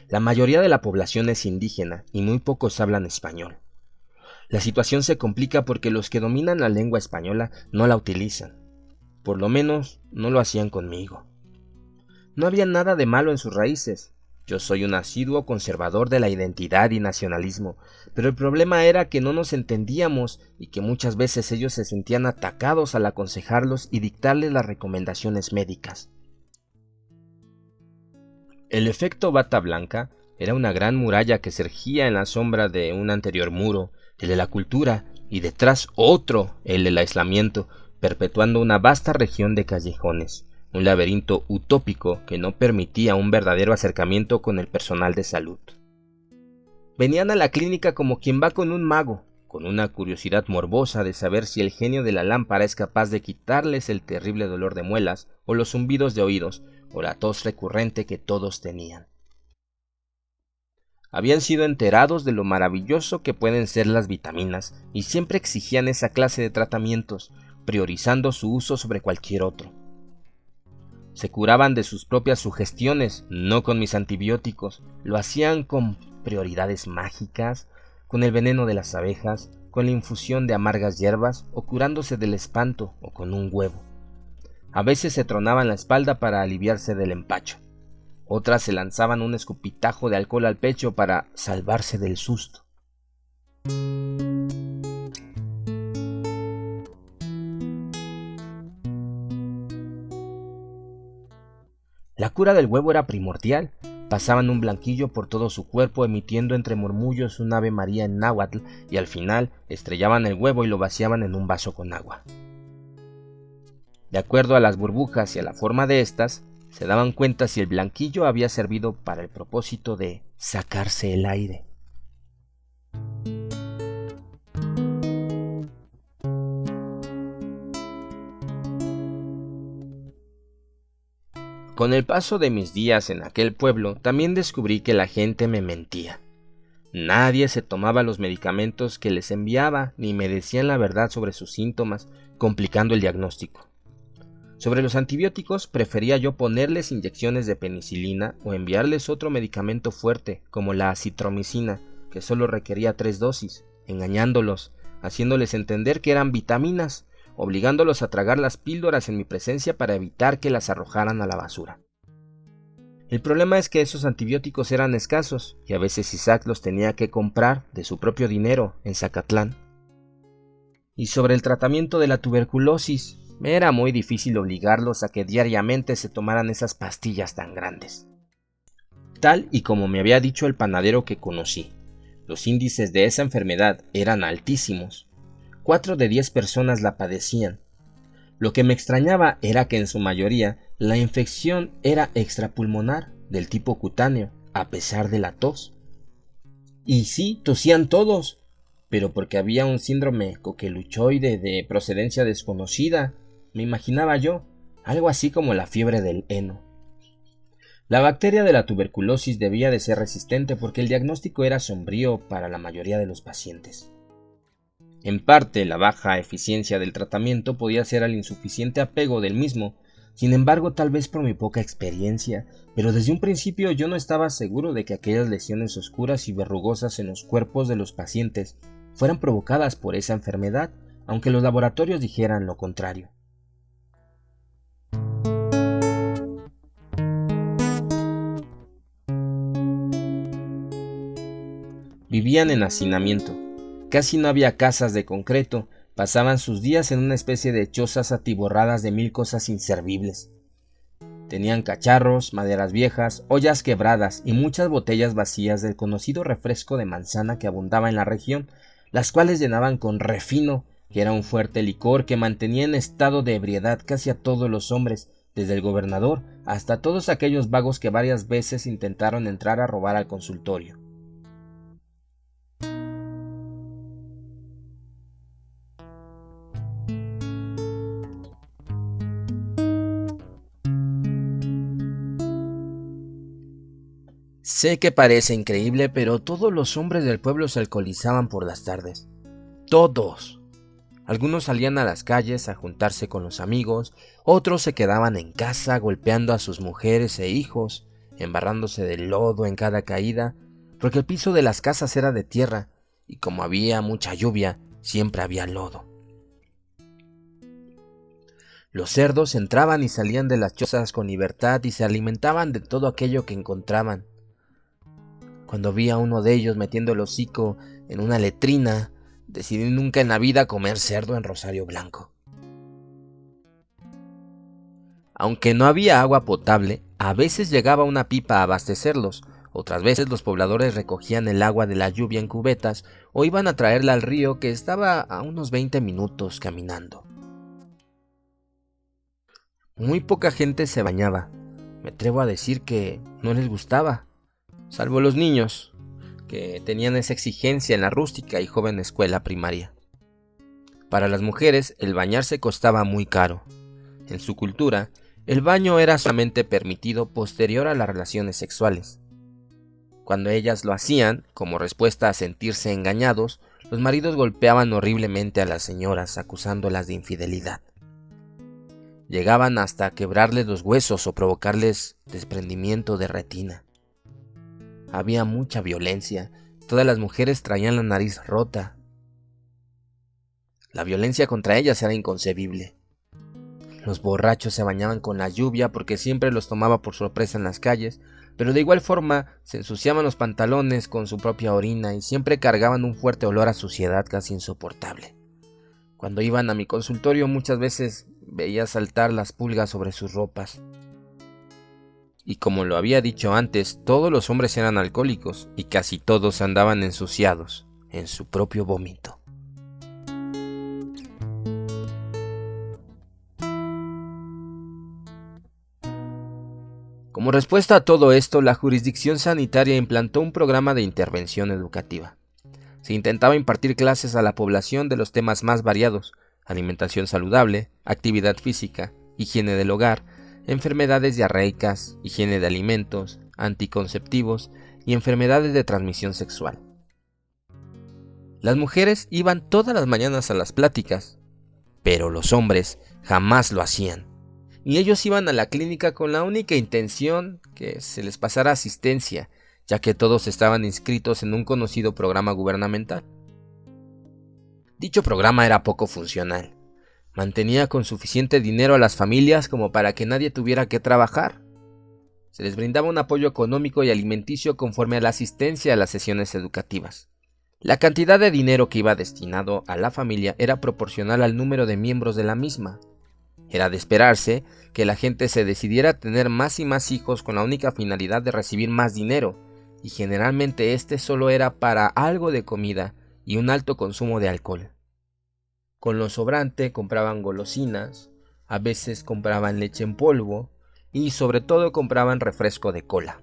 A: La mayoría de la población es indígena y muy pocos hablan español. La situación se complica porque los que dominan la lengua española no la utilizan. Por lo menos no lo hacían conmigo. No había nada de malo en sus raíces. Yo soy un asiduo conservador de la identidad y nacionalismo, pero el problema era que no nos entendíamos y que muchas veces ellos se sentían atacados al aconsejarlos y dictarles las recomendaciones médicas. El efecto bata blanca era una gran muralla que se erguía en la sombra de un anterior muro, el de la cultura, y detrás otro, el del aislamiento, perpetuando una vasta región de callejones. Un laberinto utópico que no permitía un verdadero acercamiento con el personal de salud. Venían a la clínica como quien va con un mago, con una curiosidad morbosa de saber si el genio de la lámpara es capaz de quitarles el terrible dolor de muelas, o los zumbidos de oídos, o la tos recurrente que todos tenían. Habían sido enterados de lo maravilloso que pueden ser las vitaminas, y siempre exigían esa clase de tratamientos, priorizando su uso sobre cualquier otro. Se curaban de sus propias sugestiones, no con mis antibióticos, lo hacían con prioridades mágicas, con el veneno de las abejas, con la infusión de amargas hierbas o curándose del espanto o con un huevo. A veces se tronaban la espalda para aliviarse del empacho. Otras se lanzaban un escupitajo de alcohol al pecho para salvarse del susto. La cura del huevo era primordial. Pasaban un blanquillo por todo su cuerpo, emitiendo entre murmullos un Ave María en náhuatl, y al final estrellaban el huevo y lo vaciaban en un vaso con agua. De acuerdo a las burbujas y a la forma de estas, se daban cuenta si el blanquillo había servido para el propósito de sacarse el aire. Con el paso de mis días en aquel pueblo, también descubrí que la gente me mentía. Nadie se tomaba los medicamentos que les enviaba, ni me decían la verdad sobre sus síntomas, complicando el diagnóstico. Sobre los antibióticos, prefería yo ponerles inyecciones de penicilina o enviarles otro medicamento fuerte, como la acitromicina, que solo requería 3 dosis, engañándolos, haciéndoles entender que eran vitaminas, obligándolos a tragar las píldoras en mi presencia para evitar que las arrojaran a la basura. El problema es que esos antibióticos eran escasos y a veces Isaac los tenía que comprar de su propio dinero en Zacatlán. Y sobre el tratamiento de la tuberculosis, me era muy difícil obligarlos a que diariamente se tomaran esas pastillas tan grandes. Tal y como me había dicho el panadero que conocí, los índices de esa enfermedad eran altísimos. 4 de 10 personas la padecían. Lo que me extrañaba era que en su mayoría la infección era extrapulmonar, del tipo cutáneo, a pesar de la tos. Y sí, tosían todos, pero porque había un síndrome coqueluchoide de procedencia desconocida, me imaginaba yo, algo así como la fiebre del heno. La bacteria de la tuberculosis debía de ser resistente porque el diagnóstico era sombrío para la mayoría de los pacientes. En parte, la baja eficiencia del tratamiento podía ser al insuficiente apego del mismo, sin embargo, tal vez por mi poca experiencia, pero desde un principio yo no estaba seguro de que aquellas lesiones oscuras y verrugosas en los cuerpos de los pacientes fueran provocadas por esa enfermedad, aunque los laboratorios dijeran lo contrario. Vivían en hacinamiento. Casi no había casas de concreto, pasaban sus días en una especie de chozas atiborradas de 1000 cosas inservibles. Tenían cacharros, maderas viejas, ollas quebradas y muchas botellas vacías del conocido refresco de manzana que abundaba en la región, las cuales llenaban con refino, que era un fuerte licor que mantenía en estado de ebriedad casi a todos los hombres, desde el gobernador hasta todos aquellos vagos que varias veces intentaron entrar a robar al consultorio. Sé que parece increíble, pero todos los hombres del pueblo se alcoholizaban por las tardes. ¡Todos! Algunos salían a las calles a juntarse con los amigos, otros se quedaban en casa golpeando a sus mujeres e hijos, embarrándose de lodo en cada caída, porque el piso de las casas era de tierra, y como había mucha lluvia, siempre había lodo. Los cerdos entraban y salían de las chozas con libertad y se alimentaban de todo aquello que encontraban. Cuando vi a uno de ellos metiendo el hocico en una letrina, decidí nunca en la vida comer cerdo en Rosario Blanco. Aunque no había agua potable, a veces llegaba una pipa a abastecerlos, otras veces los pobladores recogían el agua de la lluvia en cubetas o iban a traerla al río que estaba a unos 20 minutos caminando. Muy poca gente se bañaba, me atrevo a decir que no les gustaba. Salvo los niños, que tenían esa exigencia en la rústica y joven escuela primaria. Para las mujeres, el bañarse costaba muy caro. En su cultura, el baño era solamente permitido posterior a las relaciones sexuales. Cuando ellas lo hacían, como respuesta a sentirse engañados, los maridos golpeaban horriblemente a las señoras, acusándolas de infidelidad. Llegaban hasta quebrarles los huesos o provocarles desprendimiento de retina. había mucha violencia. Todas las mujeres traían la nariz rota. La violencia contra ellas era inconcebible. Los borrachos se bañaban con la lluvia porque siempre los tomaba por sorpresa en las calles, pero de igual forma se ensuciaban los pantalones con su propia orina y siempre cargaban un fuerte olor a suciedad casi insoportable. Cuando iban a mi consultorio muchas veces veía saltar las pulgas sobre sus ropas. Y como lo había dicho antes, todos los hombres eran alcohólicos y casi todos andaban ensuciados en su propio vómito. Como respuesta a todo esto, la jurisdicción sanitaria implantó un programa de intervención educativa. Se intentaba impartir clases a la población de los temas más variados: alimentación saludable, actividad física, higiene del hogar, enfermedades diarreicas, higiene de alimentos, anticonceptivos y enfermedades de transmisión sexual. Las mujeres iban todas las mañanas a las pláticas, pero los hombres jamás lo hacían. Y ellos iban a la clínica con la única intención que se les pasara asistencia, ya que todos estaban inscritos en un conocido programa gubernamental. Dicho programa era poco funcional. Mantenía con suficiente dinero a las familias como para que nadie tuviera que trabajar. Se les brindaba un apoyo económico y alimenticio conforme a la asistencia a las sesiones educativas. La cantidad de dinero que iba destinado a la familia era proporcional al número de miembros de la misma. Era de esperarse que la gente se decidiera a tener más y más hijos con la única finalidad de recibir más dinero, y generalmente este solo era para algo de comida y un alto consumo de alcohol. Con lo sobrante compraban golosinas, a veces compraban leche en polvo y sobre todo compraban refresco de cola.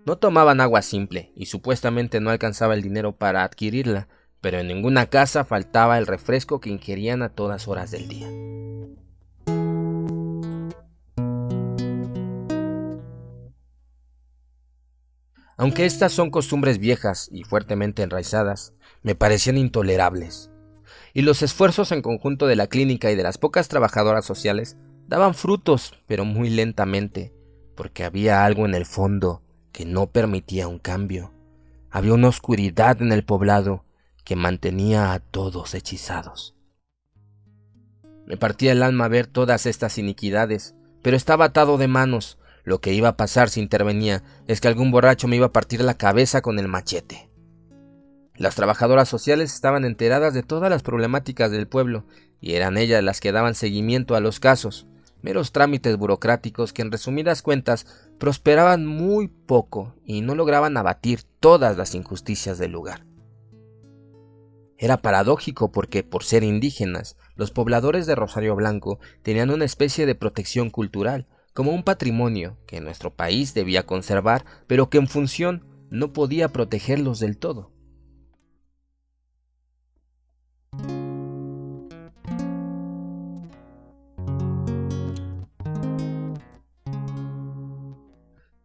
A: No tomaban agua simple y supuestamente no alcanzaba el dinero para adquirirla, pero en ninguna casa faltaba el refresco que ingerían a todas horas del día. Aunque estas son costumbres viejas y fuertemente enraizadas, me parecían intolerables. Y los esfuerzos en conjunto de la clínica y de las pocas trabajadoras sociales daban frutos, pero muy lentamente, porque había algo en el fondo que no permitía un cambio. Había una oscuridad en el poblado que mantenía a todos hechizados. Me partía el alma ver todas estas iniquidades, pero estaba atado de manos. Lo que iba a pasar si intervenía es que algún borracho me iba a partir la cabeza con el machete. Las trabajadoras sociales estaban enteradas de todas las problemáticas del pueblo y eran ellas las que daban seguimiento a los casos, meros trámites burocráticos que en resumidas cuentas prosperaban muy poco y no lograban abatir todas las injusticias del lugar. Era paradójico porque, por ser indígenas, los pobladores de Rosario Blanco tenían una especie de protección cultural, como un patrimonio que nuestro país debía conservar, pero que en función no podía protegerlos del todo.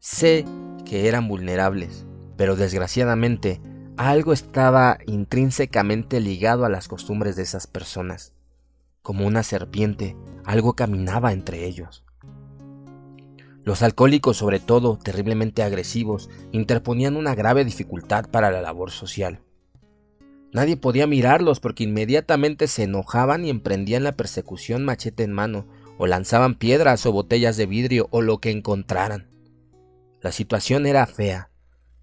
A: Sé que eran vulnerables, pero desgraciadamente algo estaba intrínsecamente ligado a las costumbres de esas personas. Como una serpiente, algo caminaba entre ellos. Los alcohólicos, sobre todo, terriblemente agresivos, interponían una grave dificultad para la labor social. Nadie podía mirarlos porque inmediatamente se enojaban y emprendían la persecución machete en mano, o lanzaban piedras o botellas de vidrio o lo que encontraran. La situación era fea.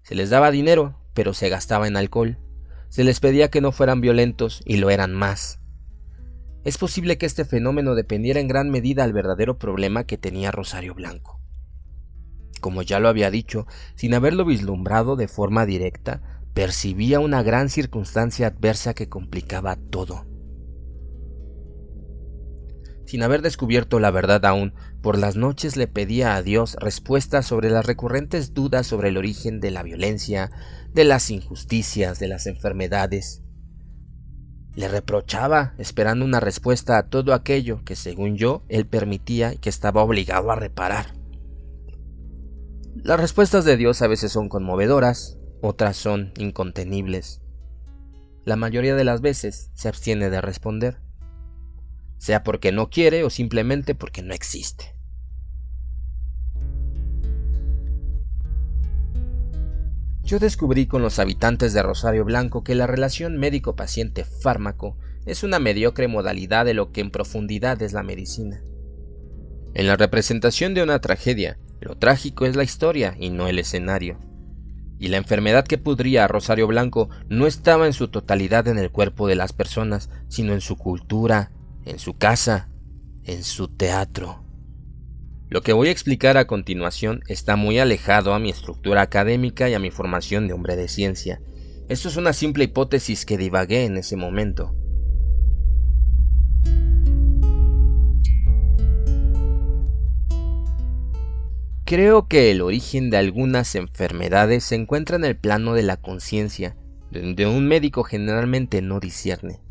A: Se les daba dinero, pero se gastaba en alcohol. Se les pedía que no fueran violentos y lo eran más. Es posible que este fenómeno dependiera en gran medida del verdadero problema que tenía Rosario Blanco. Como ya lo había dicho, sin haberlo vislumbrado de forma directa, percibía una gran circunstancia adversa que complicaba todo. Sin haber descubierto la verdad aún, por las noches le pedía a Dios respuestas sobre las recurrentes dudas sobre el origen de la violencia, de las injusticias, de las enfermedades. Le reprochaba, esperando una respuesta a todo aquello que, según yo, él permitía y que estaba obligado a reparar. Las respuestas de Dios a veces son conmovedoras, otras son incontenibles. La mayoría de las veces se abstiene de responder, sea porque no quiere o simplemente porque no existe. Yo descubrí con los habitantes de Rosario Blanco que la relación médico-paciente-fármaco es una mediocre modalidad de lo que en profundidad es la medicina. En la representación de una tragedia, lo trágico es la historia y no el escenario. Y la enfermedad que pudría a Rosario Blanco no estaba en su totalidad en el cuerpo de las personas, sino en su cultura, en su casa, en su teatro. Lo que voy a explicar a continuación está muy alejado a mi estructura académica y a mi formación de hombre de ciencia. Esto es una simple hipótesis que divagué en ese momento. Creo que el origen de algunas enfermedades se encuentra en el plano de la conciencia, donde un médico generalmente no discierne.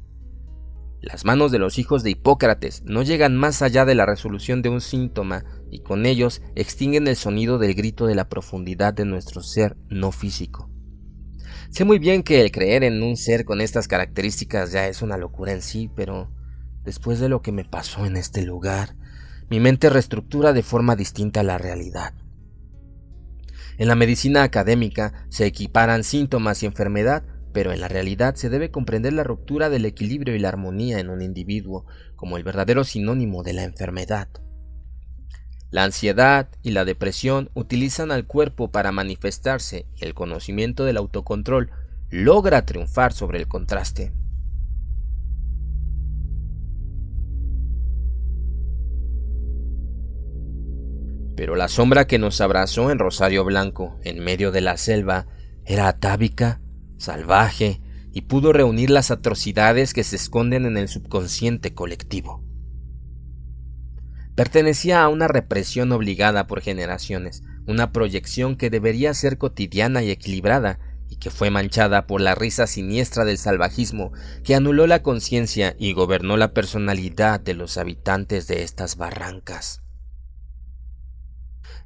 A: Las manos de los hijos de Hipócrates no llegan más allá de la resolución de un síntoma y con ellos extinguen el sonido del grito de la profundidad de nuestro ser no físico. Sé muy bien que el creer en un ser con estas características ya es una locura en sí, pero después de lo que me pasó en este lugar, mi mente reestructura de forma distinta la realidad. En la medicina académica se equiparan síntomas y enfermedad, pero en la realidad se debe comprender la ruptura del equilibrio y la armonía en un individuo como el verdadero sinónimo de la enfermedad. La ansiedad y la depresión utilizan al cuerpo para manifestarse y el conocimiento del autocontrol logra triunfar sobre el contraste. Pero la sombra que nos abrazó en Rosario Blanco, en medio de la selva, era atávica, salvaje, y pudo reunir las atrocidades que se esconden en el subconsciente colectivo. Pertenecía a una represión obligada por generaciones, una proyección que debería ser cotidiana y equilibrada, y que fue manchada por la risa siniestra del salvajismo que anuló la conciencia y gobernó la personalidad de los habitantes de estas barrancas.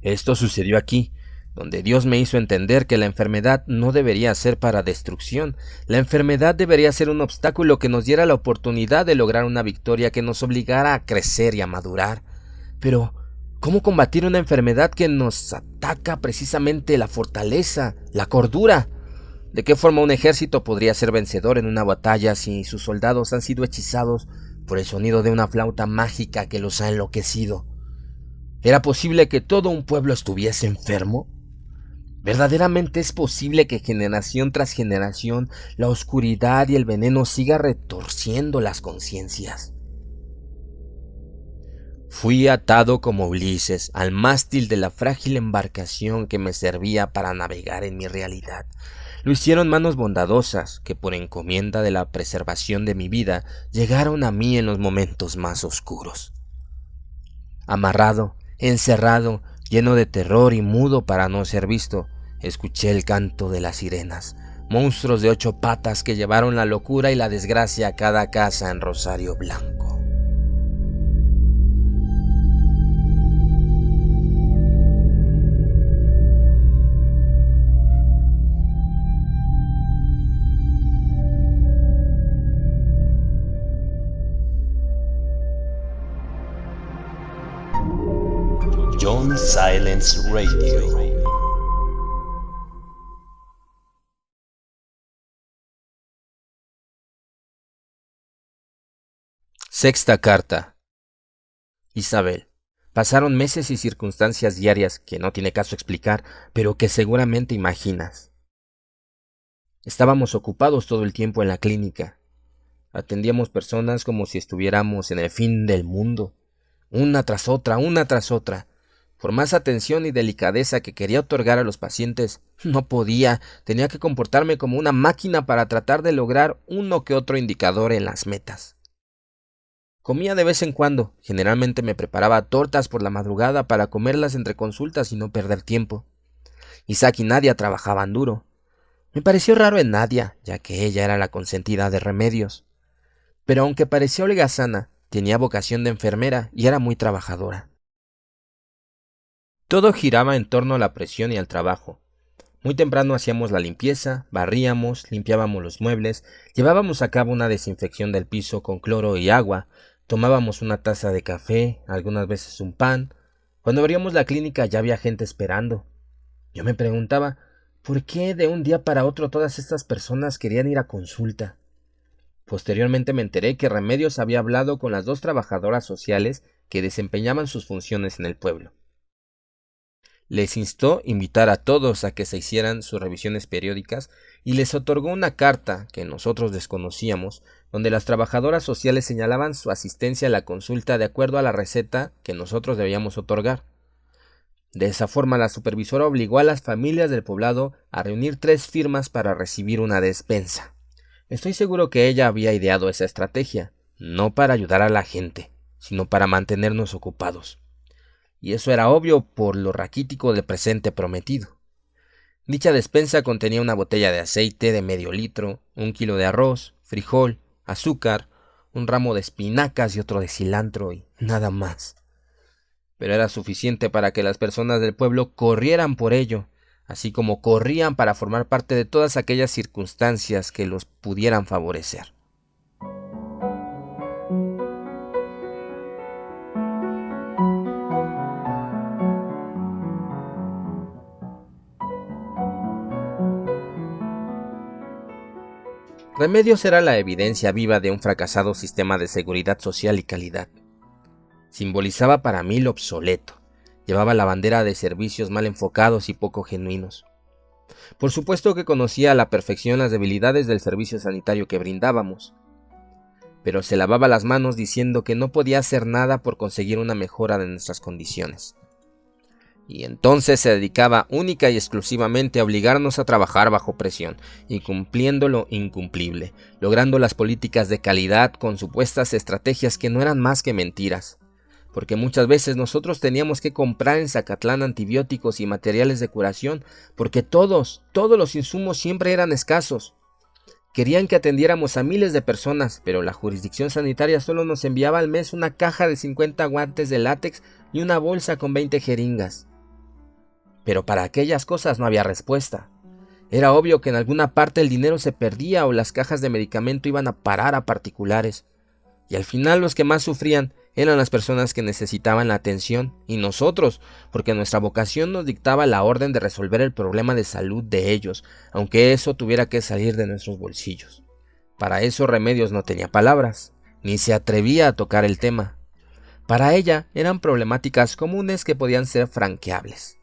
A: Esto sucedió aquí, donde Dios me hizo entender que la enfermedad no debería ser para destrucción. La enfermedad debería ser un obstáculo que nos diera la oportunidad de lograr una victoria que nos obligara a crecer y a madurar. Pero, ¿cómo combatir una enfermedad que nos ataca precisamente la fortaleza, la cordura? ¿De qué forma un ejército podría ser vencedor en una batalla si sus soldados han sido hechizados por el sonido de una flauta mágica que los ha enloquecido? ¿Era posible que todo un pueblo estuviese enfermo? ¿Verdaderamente es posible que generación tras generación la oscuridad y el veneno siga retorciendo las conciencias? Fui atado como Ulises al mástil de la frágil embarcación que me servía para navegar en mi realidad. Lo hicieron manos bondadosas que por encomienda de la preservación de mi vida llegaron a mí en los momentos más oscuros. Amarrado, encerrado, lleno de terror y mudo para no ser visto, escuché el canto de las sirenas, monstruos de 8 patas que llevaron la locura y la desgracia a cada casa en Rosario Blanco.
C: John Silence Radio.
A: Sexta carta. Isabel. Pasaron meses y circunstancias diarias que no tiene caso explicar, pero que seguramente imaginas. Estábamos ocupados todo el tiempo en la clínica. Atendíamos personas como si estuviéramos en el fin del mundo, una tras otra, una tras otra. Por más atención y delicadeza que quería otorgar a los pacientes, no podía, tenía que comportarme como una máquina para tratar de lograr uno que otro indicador en las metas. Comía de vez en cuando, generalmente me preparaba tortas por la madrugada para comerlas entre consultas y no perder tiempo. Isaac y Nadia trabajaban duro. Me pareció raro en Nadia, ya que ella era la consentida de Remedios. Pero aunque parecía holgazana, tenía vocación de enfermera y era muy trabajadora. Todo giraba en torno a la presión y al trabajo. Muy temprano hacíamos la limpieza, barríamos, limpiábamos los muebles, llevábamos a cabo una desinfección del piso con cloro y agua, tomábamos una taza de café, algunas veces un pan. Cuando abríamos la clínica ya había gente esperando. Yo me preguntaba, ¿Por qué de un día para otro todas estas personas querían ir a consulta? Posteriormente me enteré que Remedios había hablado con las 2 trabajadoras sociales que desempeñaban sus funciones en el pueblo. Les instó invitar a todos a que se hicieran sus revisiones periódicas y les otorgó una carta que nosotros desconocíamos, donde las trabajadoras sociales señalaban su asistencia a la consulta de acuerdo a la receta que nosotros debíamos otorgar. De esa forma, la supervisora obligó a las familias del poblado a reunir 3 firmas para recibir una despensa. Estoy seguro que ella había ideado esa estrategia, no para ayudar a la gente, sino para mantenernos ocupados. Y eso era obvio por lo raquítico del presente prometido. Dicha despensa contenía una botella de aceite de medio litro, 1 kilo de arroz, frijol, azúcar, un ramo de espinacas y otro de cilantro y nada más. Pero era suficiente para que las personas del pueblo corrieran por ello, así como corrían para formar parte de todas aquellas circunstancias que los pudieran favorecer. Remedios era la evidencia viva de un fracasado sistema de seguridad social y calidad. Simbolizaba para mí lo obsoleto. Llevaba la bandera de servicios mal enfocados y poco genuinos. Por supuesto que conocía a la perfección las debilidades del servicio sanitario que brindábamos, pero se lavaba las manos diciendo que no podía hacer nada por conseguir una mejora de nuestras condiciones. Y entonces se dedicaba única y exclusivamente a obligarnos a trabajar bajo presión, incumpliendo lo incumplible, logrando las políticas de calidad con supuestas estrategias que no eran más que mentiras. Porque muchas veces nosotros teníamos que comprar en Zacatlán antibióticos y materiales de curación, porque todos los insumos siempre eran escasos. Querían que atendiéramos a miles de personas, pero la jurisdicción sanitaria solo nos enviaba al mes una caja de 50 guantes de látex y una bolsa con 20 jeringas. Pero para aquellas cosas no había respuesta. Era obvio que en alguna parte el dinero se perdía o las cajas de medicamento iban a parar a particulares. Y al final los que más sufrían eran las personas que necesitaban la atención y nosotros, porque nuestra vocación nos dictaba la orden de resolver el problema de salud de ellos, aunque eso tuviera que salir de nuestros bolsillos. Para eso Remedios no tenía palabras, ni se atrevía a tocar el tema. Para ella eran problemáticas comunes que podían ser franqueables.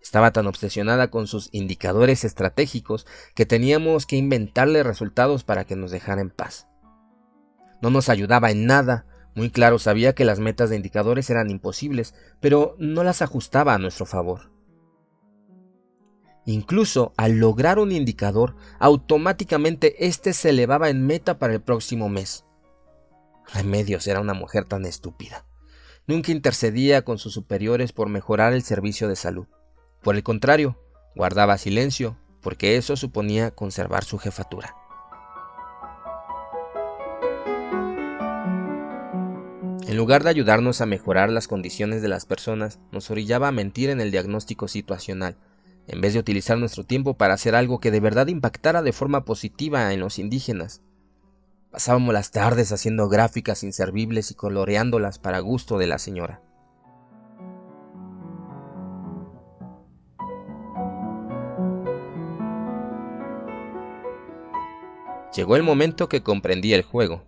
A: Estaba tan obsesionada con sus indicadores estratégicos que teníamos que inventarle resultados para que nos dejara en paz. No nos ayudaba en nada. Muy claro sabía que las metas de indicadores eran imposibles, pero no las ajustaba a nuestro favor. Incluso al lograr un indicador, automáticamente éste se elevaba en meta para el próximo mes. Remedios era una mujer tan estúpida. Nunca intercedía con sus superiores por mejorar el servicio de salud. Por el contrario, guardaba silencio, porque eso suponía conservar su jefatura. En lugar de ayudarnos a mejorar las condiciones de las personas, nos orillaba a mentir en el diagnóstico situacional, en vez de utilizar nuestro tiempo para hacer algo que de verdad impactara de forma positiva en los indígenas. Pasábamos las tardes haciendo gráficas inservibles y coloreándolas para gusto de la señora. Llegó el momento que comprendí el juego.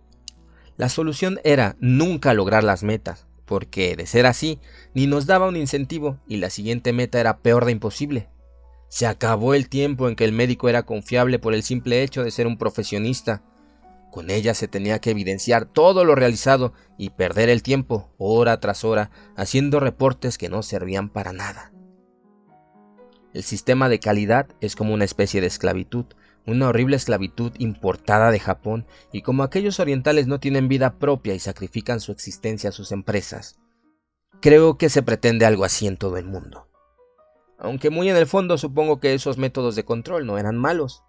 A: La solución era nunca lograr las metas, porque, de ser así, ni nos daba un incentivo y la siguiente meta era peor de imposible. Se acabó el tiempo en que el médico era confiable por el simple hecho de ser un profesionista. Con ella se tenía que evidenciar todo lo realizado y perder el tiempo, hora tras hora, haciendo reportes que no servían para nada. El sistema de calidad es como una especie de esclavitud, una horrible esclavitud importada de Japón, y como aquellos orientales no tienen vida propia y sacrifican su existencia a sus empresas, creo que se pretende algo así en todo el mundo. Aunque muy en el fondo supongo que esos métodos de control no eran malos.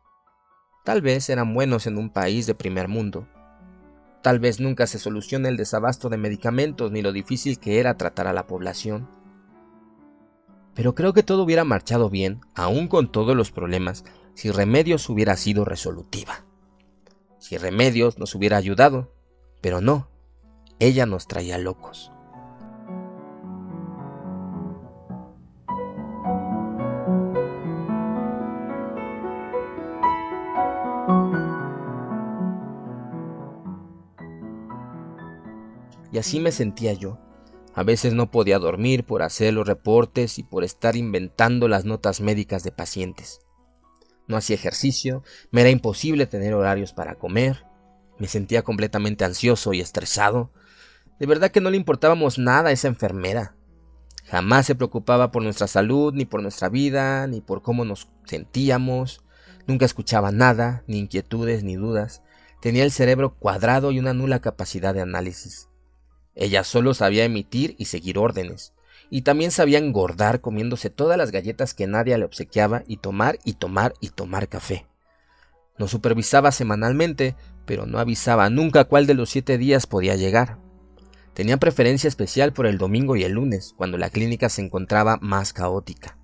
A: Tal vez eran buenos en un país de primer mundo. Tal vez nunca se solucione el desabasto de medicamentos ni lo difícil que era tratar a la población. Pero creo que todo hubiera marchado bien, aún con todos los problemas, si Remedios hubiera sido resolutiva. Si Remedios nos hubiera ayudado, pero no, ella nos traía locos. y así me sentía yo. A veces no podía dormir por hacer los reportes y por estar inventando las notas médicas de pacientes. No hacía ejercicio, me era imposible tener horarios para comer, me sentía completamente ansioso y estresado. De verdad que no le importábamos nada a esa enfermera. Jamás se preocupaba por nuestra salud, ni por nuestra vida, ni por cómo nos sentíamos. Nunca escuchaba nada, ni inquietudes, ni dudas. Tenía el cerebro cuadrado y una nula capacidad de análisis. Ella solo sabía emitir y seguir órdenes, y también sabía engordar comiéndose todas las galletas que nadie le obsequiaba y tomar y tomar y tomar café. Nos supervisaba semanalmente, pero no avisaba nunca cuál de los 7 días podía llegar. Tenía preferencia especial por el domingo y el lunes, cuando la clínica se encontraba más caótica.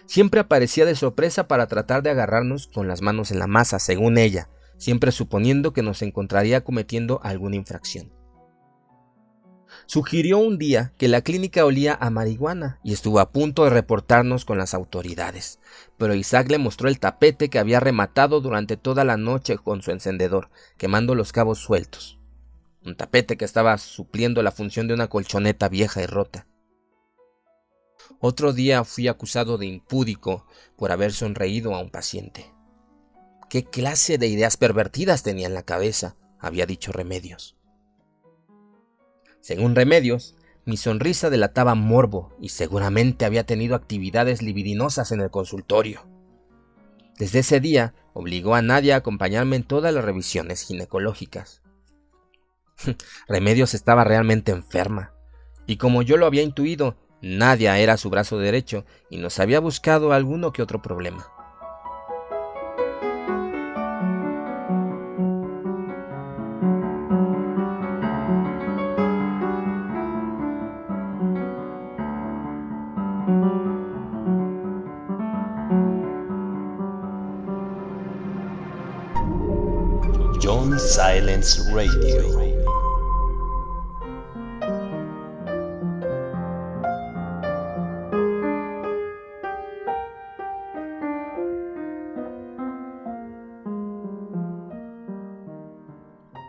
A: Siempre aparecía de sorpresa para tratar de agarrarnos con las manos en la masa, según ella, siempre suponiendo que nos encontraría cometiendo alguna infracción. Sugirió un día que la clínica olía a marihuana y estuvo a punto de reportarnos con las autoridades, pero Isaac le mostró el tapete que había rematado durante toda la noche con su encendedor, quemando los cabos sueltos. Un tapete que estaba supliendo la función de una colchoneta vieja y rota. Otro día fui acusado de impúdico por haber sonreído a un paciente. ¿Qué clase de ideas pervertidas tenía en la cabeza?, había dicho Remedios. Según Remedios, mi sonrisa delataba morbo y seguramente había tenido actividades libidinosas en el consultorio. Desde ese día, obligó a Nadia a acompañarme en todas las revisiones ginecológicas. Remedios estaba realmente enferma, y como yo lo había intuido, Nadia era su brazo derecho y nos había buscado alguno que otro problema.
C: John Silence Radio.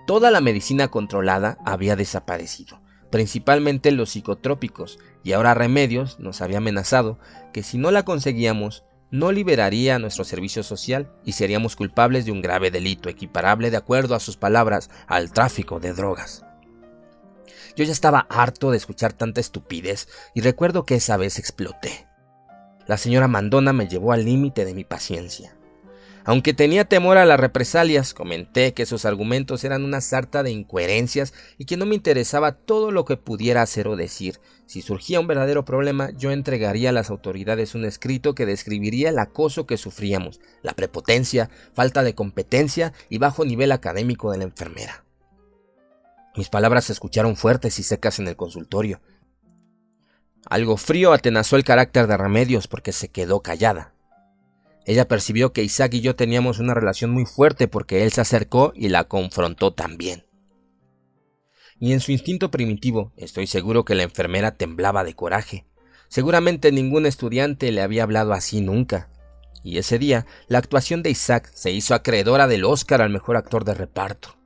A: Toda la medicina controlada había desaparecido, principalmente los psicotrópicos, y ahora Remedios nos había amenazado que si no la conseguíamos, no liberaría a nuestro servicio social y seríamos culpables de un grave delito equiparable, de acuerdo a sus palabras, al tráfico de drogas. Yo ya estaba harto de escuchar tanta estupidez y recuerdo que esa vez exploté. La señora Mandona me llevó al límite de mi paciencia. Aunque tenía temor a las represalias, comenté que sus argumentos eran una sarta de incoherencias y que no me interesaba todo lo que pudiera hacer o decir. Si surgía un verdadero problema, yo entregaría a las autoridades un escrito que describiría el acoso que sufríamos, la prepotencia, falta de competencia y bajo nivel académico de la enfermera. Mis palabras se escucharon fuertes y secas en el consultorio. Algo frío atenazó el carácter de Remedios porque se quedó callada. Ella percibió que Isaac y yo teníamos una relación muy fuerte porque él se acercó y la confrontó también. Y en su instinto primitivo, estoy seguro que la enfermera temblaba de coraje. Seguramente ningún estudiante le había hablado así nunca. Y ese día, la actuación de Isaac se hizo acreedora del Oscar al mejor actor de reparto.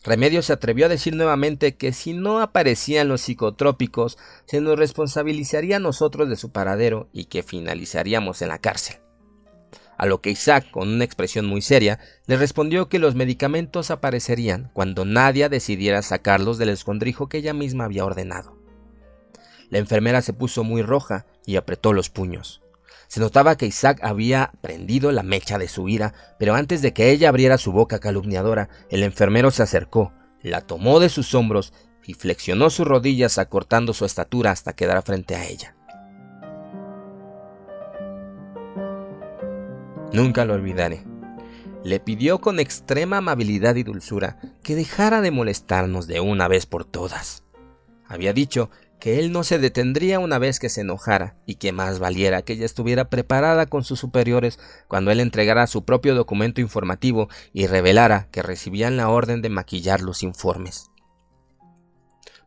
A: Remedios se atrevió a decir nuevamente que si no aparecían los psicotrópicos, se nos responsabilizaría a nosotros de su paradero y que finalizaríamos en la cárcel. A lo que Isaac, con una expresión muy seria, le respondió que los medicamentos aparecerían cuando Nadia decidiera sacarlos del escondrijo que ella misma había ordenado. La enfermera se puso muy roja y apretó los puños. Se notaba que Isaac había prendido la mecha de su ira, pero antes de que ella abriera su boca calumniadora, el enfermero se acercó, la tomó de sus hombros y flexionó sus rodillas acortando su estatura hasta quedar frente a ella. Nunca lo olvidaré. Le pidió con extrema amabilidad y dulzura que dejara de molestarnos de una vez por todas. Había dicho que él no se detendría una vez que se enojara y que más valiera que ella estuviera preparada con sus superiores cuando él entregara su propio documento informativo y revelara que recibían la orden de maquillar los informes.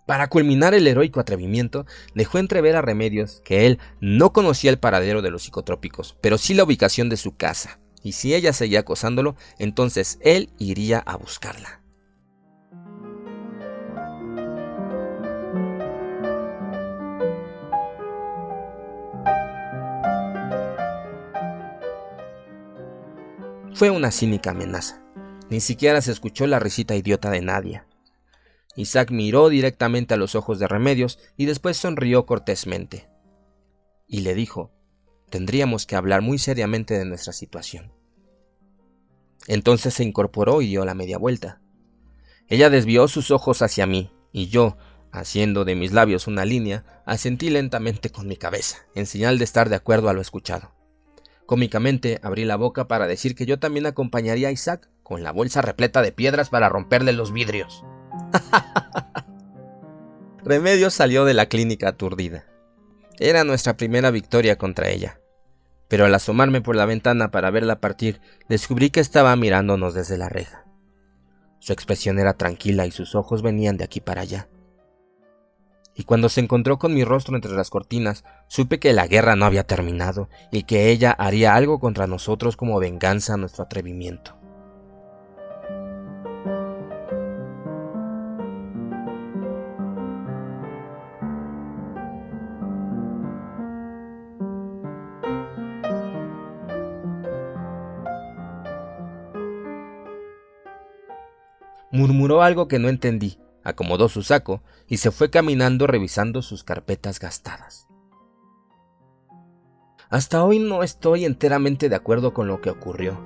A: Para culminar el heroico atrevimiento, dejó entrever a Remedios que él no conocía el paradero de los psicotrópicos, pero sí la ubicación de su casa, y si ella seguía acosándolo, entonces él iría a buscarla. Fue una cínica amenaza. Ni siquiera se escuchó la risita idiota de Nadia. Isaac miró directamente a los ojos de Remedios y después sonrió cortésmente. Y le dijo: tendríamos que hablar muy seriamente de nuestra situación. Entonces se incorporó y dio la media vuelta. Ella desvió sus ojos hacia mí, y yo, haciendo de mis labios una línea, asentí lentamente con mi cabeza, en señal de estar de acuerdo a lo escuchado. Cómicamente abrí la boca para decir que yo también acompañaría a Isaac con la bolsa repleta de piedras para romperle los vidrios. Remedios salió de la clínica aturdida. Era nuestra primera victoria contra ella. Pero al asomarme por la ventana para verla partir, descubrí que estaba mirándonos desde la reja. Su expresión era tranquila y sus ojos venían de aquí para allá. Y cuando se encontró con mi rostro entre las cortinas, supe que la guerra no había terminado y que ella haría algo contra nosotros como venganza a nuestro atrevimiento. Murmuró algo que no entendí, acomodó su saco y se fue caminando revisando sus carpetas gastadas. Hasta hoy no estoy enteramente de acuerdo con lo que ocurrió.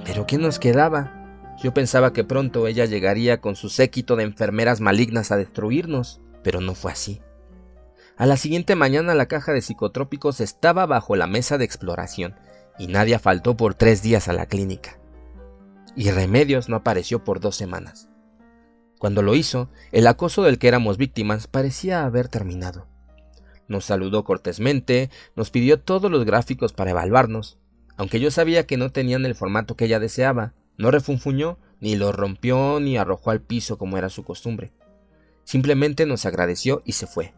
A: ¿Pero qué nos quedaba? Yo pensaba que pronto ella llegaría con su séquito de enfermeras malignas a destruirnos, pero no fue así. A la siguiente mañana la caja de psicotrópicos estaba bajo la mesa de exploración y Nadia faltó por 3 días a la clínica. Y Remedios no apareció por 2 semanas. Cuando lo hizo, el acoso del que éramos víctimas parecía haber terminado. Nos saludó cortésmente, nos pidió todos los gráficos para evaluarnos. Aunque yo sabía que no tenían el formato que ella deseaba, no refunfuñó, ni los rompió, ni arrojó al piso como era su costumbre. Simplemente nos agradeció y se fue.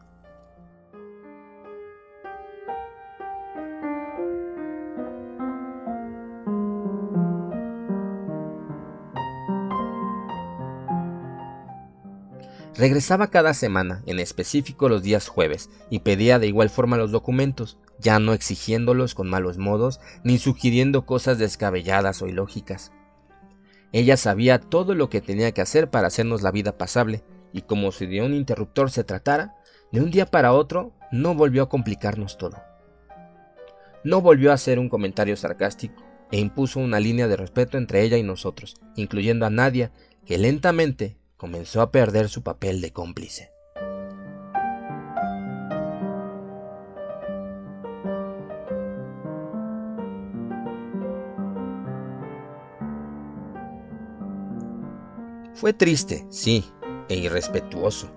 A: Regresaba cada semana, en específico los días jueves, y pedía de igual forma los documentos, ya no exigiéndolos con malos modos, ni sugiriendo cosas descabelladas o ilógicas. Ella sabía todo lo que tenía que hacer para hacernos la vida pasable, y como si de un interruptor se tratara, de un día para otro no volvió a complicarnos todo. No volvió a hacer un comentario sarcástico, e impuso una línea de respeto entre ella y nosotros, incluyendo a Nadia, que lentamente comenzó a perder su papel de cómplice. Fue triste, sí, e irrespetuoso.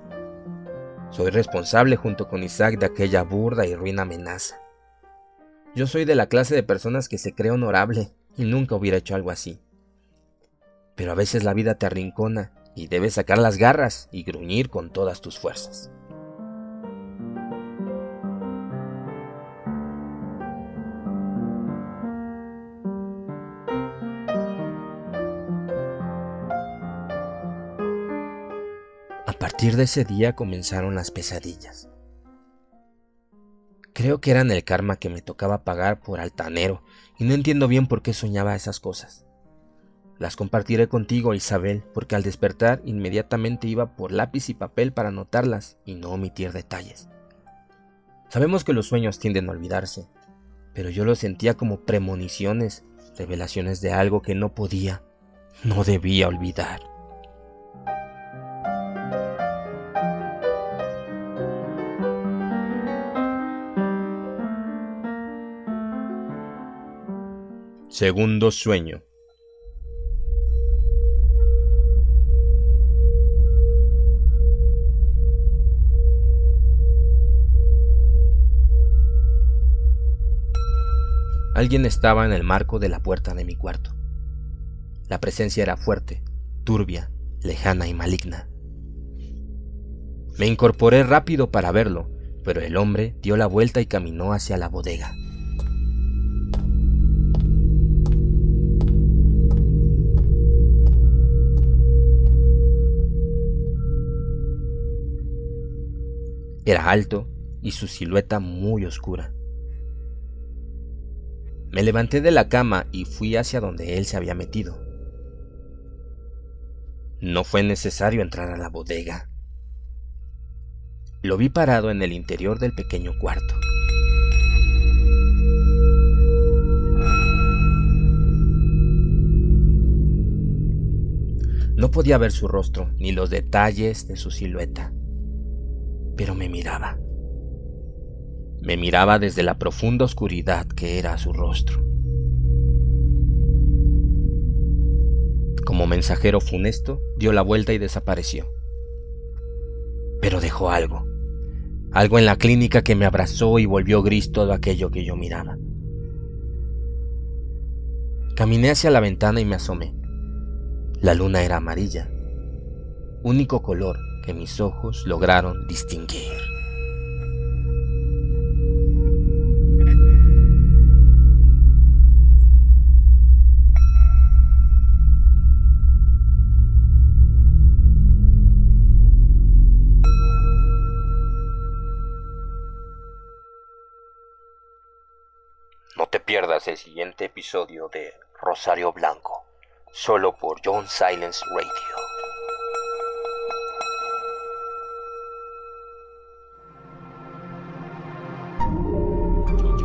A: Soy responsable junto con Isaac de aquella burda y ruin amenaza. Yo soy de la clase de personas que se cree honorable y nunca hubiera hecho algo así. Pero a veces la vida te arrincona y debes sacar las garras y gruñir con todas tus fuerzas. A partir de ese día comenzaron las pesadillas. Creo que eran el karma que me tocaba pagar por altanero y no entiendo bien por qué soñaba esas cosas. Las compartiré contigo, Isabel, porque al despertar inmediatamente iba por lápiz y papel para anotarlas y no omitir detalles. Sabemos que los sueños tienden a olvidarse, pero yo los sentía como premoniciones, revelaciones de algo que no debía olvidar. Segundo sueño. Alguien estaba en el marco de la puerta de mi cuarto. La presencia era fuerte, turbia, lejana y maligna. Me incorporé rápido para verlo, pero el hombre dio la vuelta y caminó hacia la bodega. Era alto y su silueta muy oscura. Me levanté de la cama y fui hacia donde él se había metido. No fue necesario entrar a la bodega. Lo vi parado en el interior del pequeño cuarto. No podía ver su rostro ni los detalles de su silueta, pero me miraba. Me miraba desde la profunda oscuridad que era su rostro. Como mensajero funesto, dio la vuelta y desapareció. Pero dejó algo en la clínica que me abrazó y volvió gris todo aquello que yo miraba. Caminé hacia la ventana y me asomé. La luna era amarilla, único color que mis ojos lograron distinguir.
B: No te pierdas el siguiente episodio de Rosario Blanco, solo por John Silence Radio.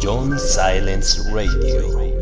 C: John Silence Radio.